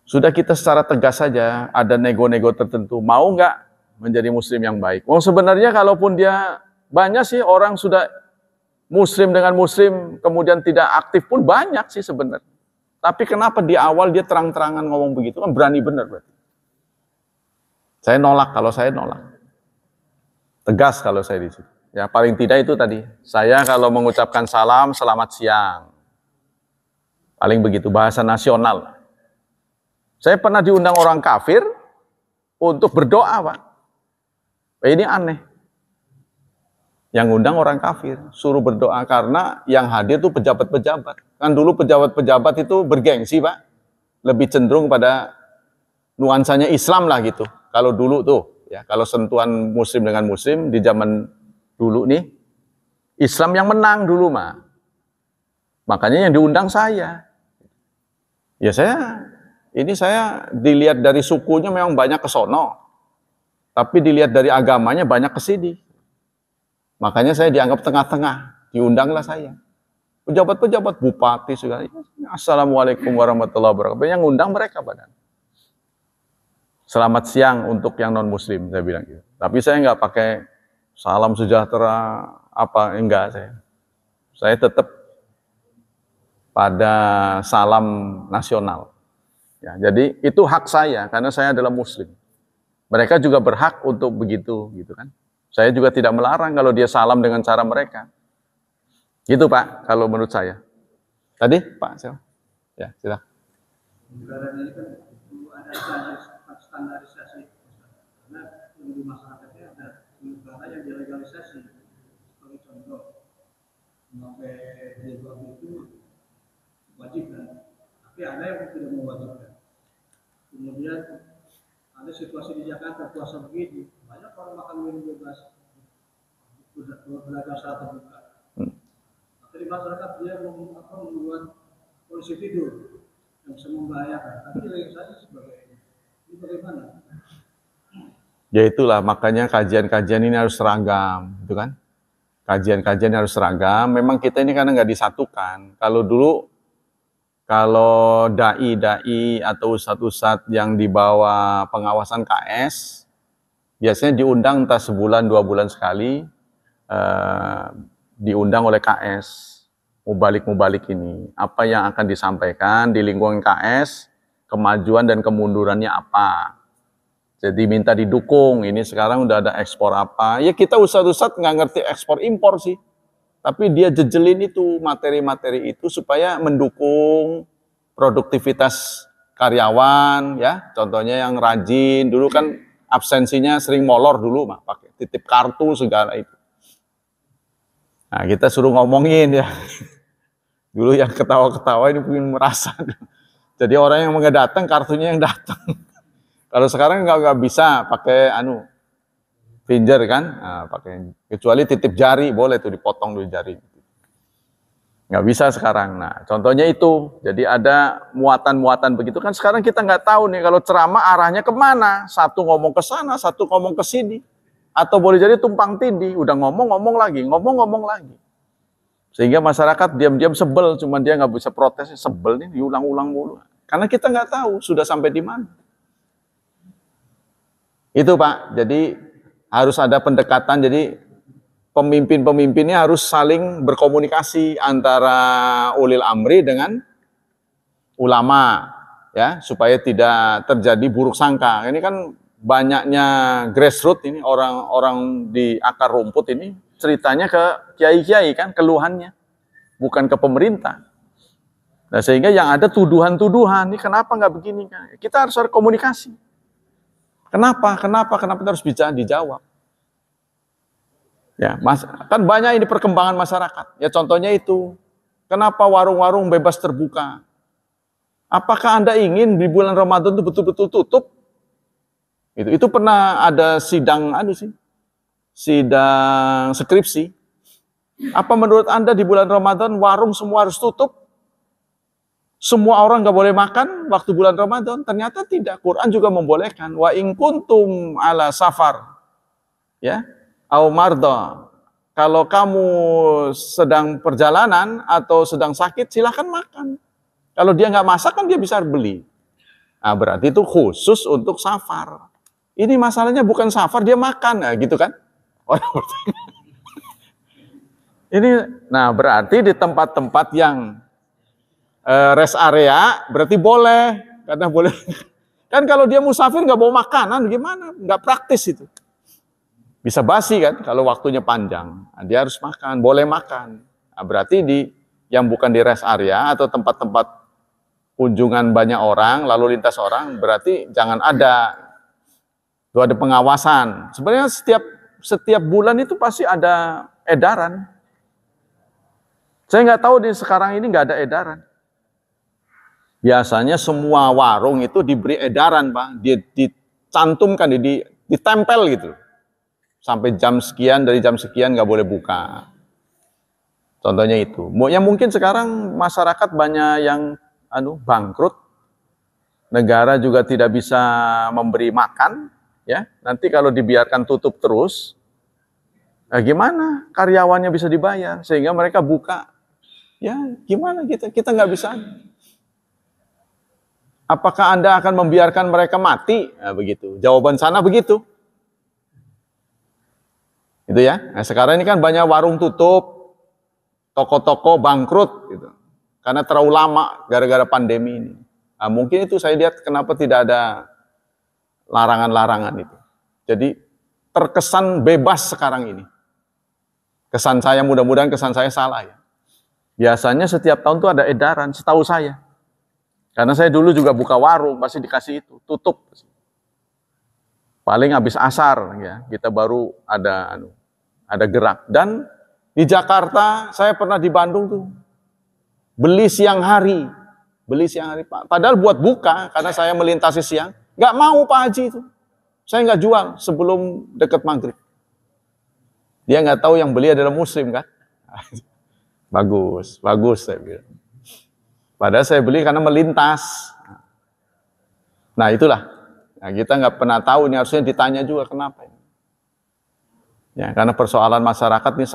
Sudah kita secara tegas saja, ada nego-nego tertentu. Mau nggak menjadi muslim yang baik? Wong sebenarnya kalaupun dia banyak sih orang sudah muslim dengan muslim, kemudian tidak aktif pun banyak sih sebenarnya. Tapi kenapa di awal dia terang-terangan ngomong begitu? Kan berani benar berarti. Saya nolak, kalau saya nolak. Tegas kalau saya di situ. Ya paling tidak itu tadi. Saya kalau mengucapkan salam, selamat siang. Paling begitu, bahasa nasional. Saya pernah diundang orang kafir untuk berdoa, Pak. Ini aneh. Yang undang orang kafir, suruh berdoa karena yang hadir itu pejabat-pejabat. Kan dulu pejabat-pejabat itu bergengsi, Pak. Lebih cenderung pada nuansanya Islam lah gitu. Kalau dulu tuh, ya kalau sentuhan muslim dengan muslim di zaman dulu nih, Islam yang menang dulu, mah. Makanya yang diundang saya. Ya saya dilihat dari sukunya memang banyak ke sono. Tapi dilihat dari agamanya banyak ke sini. Makanya saya dianggap tengah-tengah, diundanglah saya. Pejabat-pejabat, bupati segala. Assalamualaikum warahmatullahi wabarakatuh. Yang undang mereka badan. Selamat siang untuk yang non muslim, saya bilang gitu. Tapi saya nggak pakai salam sejahtera apa enggak saya. Saya tetap pada salam nasional. Ya, jadi itu hak saya karena saya adalah muslim. Mereka juga berhak untuk begitu, gitu kan. Saya juga tidak melarang kalau dia salam dengan cara mereka. Gitu Pak, kalau menurut saya. Tadi Pak, ya silakan. Negara ini kan perlu ada standarisasi, karena di masyarakatnya ada negara yang dilegalisasi. Sebagai contoh, memakai jilbab itu wajib kan, tapi ada yang tidak mewajibkan. Kemudian ada situasi di Jakarta puasa begini, banyak orang makan minum bebas, berdagang secara terbuka. Maka di masyarakat dia membuat polisi tidur yang bisa membahayakan. Tapi legislasi sebagai ini bagaimana? Ya itulah makanya kajian-kajian ini harus seragam, gitu kan? Kajian-kajian harus seragam. Memang kita ini karena nggak disatukan. Kalau dulu kalau dai-dai atau ustadz-ustadz yang di bawah pengawasan KS, biasanya diundang entah sebulan, 2 bulan sekali, diundang oleh KS, mubalik ini. Apa yang akan disampaikan di lingkungan KS, kemajuan dan kemundurannya apa. Jadi minta didukung, ini sekarang udah ada ekspor apa. Ya kita ustadz-ustadz nggak ngerti ekspor impor sih. Tapi dia jejelin itu, materi-materi itu supaya mendukung produktivitas karyawan, ya. Contohnya yang rajin, dulu kan absensinya sering molor dulu, mah pakai titip kartu segala itu. Nah, kita suruh ngomongin ya. Dulu yang ketawa-ketawa ini pengen merasa. Jadi orang yang nggak datang, kartunya yang datang. Kalau sekarang nggak bisa pakai finger kan, nah, pakai kecuali titip jari boleh tuh dipotong dulu jari. Nggak bisa sekarang. Nah, contohnya itu. Jadi ada muatan-muatan begitu kan sekarang kita nggak tahu nih kalau ceramah arahnya kemana. Satu ngomong ke sana, satu ngomong ke sini. Atau boleh jadi tumpang tindih. Udah ngomong lagi, ngomong lagi. Sehingga masyarakat diam-diam sebel, cuma dia nggak bisa protes, sebel nih diulang-ulang mulu. Karena kita nggak tahu sudah sampai di mana. Itu Pak, jadi harus ada pendekatan, jadi pemimpin-pemimpinnya harus saling berkomunikasi antara ulil amri dengan ulama, ya, supaya tidak terjadi buruk sangka. Ini kan banyaknya grassroots ini, orang-orang di akar rumput ini, ceritanya ke kiai-kiai kan, keluhannya, bukan ke pemerintah. Nah sehingga yang ada tuduhan-tuduhan, ini kenapa nggak begini? Kita harus ada komunikasi. Kenapa harus bisa dijawab? Ya, kan banyak ini perkembangan masyarakat. Ya contohnya itu, kenapa warung-warung bebas terbuka? Apakah Anda ingin di bulan Ramadan itu betul-betul tutup? Itu pernah ada sidang sidang skripsi. Apa menurut Anda di bulan Ramadan warung semua harus tutup? Semua orang nggak boleh makan waktu bulan Ramadan? Ternyata tidak. Quran juga membolehkan. Wa in kuntum ala safar, ya, au marda. Kalau kamu sedang perjalanan atau sedang sakit, silahkan makan. Kalau dia nggak masak kan dia bisa beli. Nah, berarti itu khusus untuk safar. Ini masalahnya bukan safar, dia makan, nah, gitu kan? Ini, nah berarti di tempat-tempat yang rest area berarti boleh, karena boleh. Kan kalau dia musafir nggak bawa makanan, gimana? Nggak praktis itu. Bisa basi kan kalau waktunya panjang. Nah, dia harus makan, boleh makan. Nah, berarti di yang bukan di rest area atau tempat-tempat kunjungan banyak orang, lalu lintas orang, berarti jangan ada. Itu ada pengawasan. Sebenarnya setiap bulan itu pasti ada edaran. Saya nggak tahu di sekarang ini nggak ada edaran. Biasanya semua warung itu diberi edaran, Pak. Dia dicantumkan, ditempel gitu. Sampai jam sekian, dari jam sekian nggak boleh buka. Contohnya itu. Ya mungkin sekarang masyarakat banyak yang bangkrut. Negara juga tidak bisa memberi makan, ya. Nanti kalau dibiarkan tutup terus, gimana karyawannya bisa dibayar sehingga mereka buka? Ya, gimana kita nggak bisa. Apakah Anda akan membiarkan mereka mati? Nah, begitu. Jawaban sana begitu. Itu ya. Nah, sekarang ini kan banyak warung tutup, toko-toko bangkrut gitu. Karena terlalu lama gara-gara pandemi ini. Nah, mungkin itu saya lihat kenapa tidak ada larangan-larangan itu. Jadi terkesan bebas sekarang ini. Kesan saya, mudah-mudahan kesan saya salah ya. Biasanya setiap tahun tuh ada edaran, setahu saya. Karena saya dulu juga buka warung, pasti dikasih itu, tutup. Paling habis asar ya, kita baru ada gerak. Dan di Jakarta, saya pernah di Bandung tuh, beli siang hari, Pak. Padahal buat buka, karena saya melintasi siang, nggak mau Pak Haji itu. Saya nggak jual sebelum dekat maghrib. Dia nggak tahu yang beli adalah muslim kan? Bagus saya bilang. Padahal saya beli karena melintas. Nah itulah. Nah, kita nggak pernah tahu, ini harusnya ditanya juga kenapa. Ya, karena persoalan masyarakat ini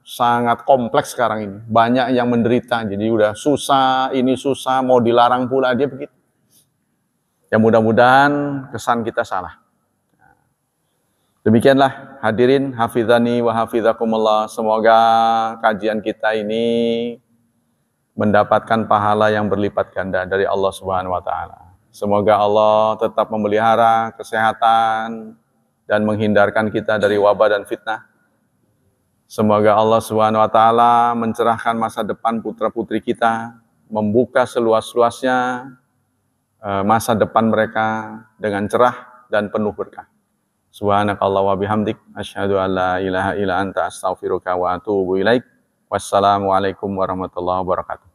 sangat kompleks sekarang ini. Banyak yang menderita, jadi udah susah, ini susah, mau dilarang pula dia begitu. Ya mudah-mudahan kesan kita salah. Demikianlah hadirin hafizani wa hafizakumullah. Semoga kajian kita ini mendapatkan pahala yang berlipat ganda dari Allah Subhanahu wa taala. Semoga Allah tetap memelihara kesehatan dan menghindarkan kita dari wabah dan fitnah. Semoga Allah Subhanahu wa taala mencerahkan masa depan putra-putri kita, membuka seluas-luasnya masa depan mereka dengan cerah dan penuh berkah. Subhanakallah wa bihamdik, asyhadu an la ilaha illa anta astaghfiruka wa atubu ilaik. Wassalamualaikum warahmatullahi wabarakatuh.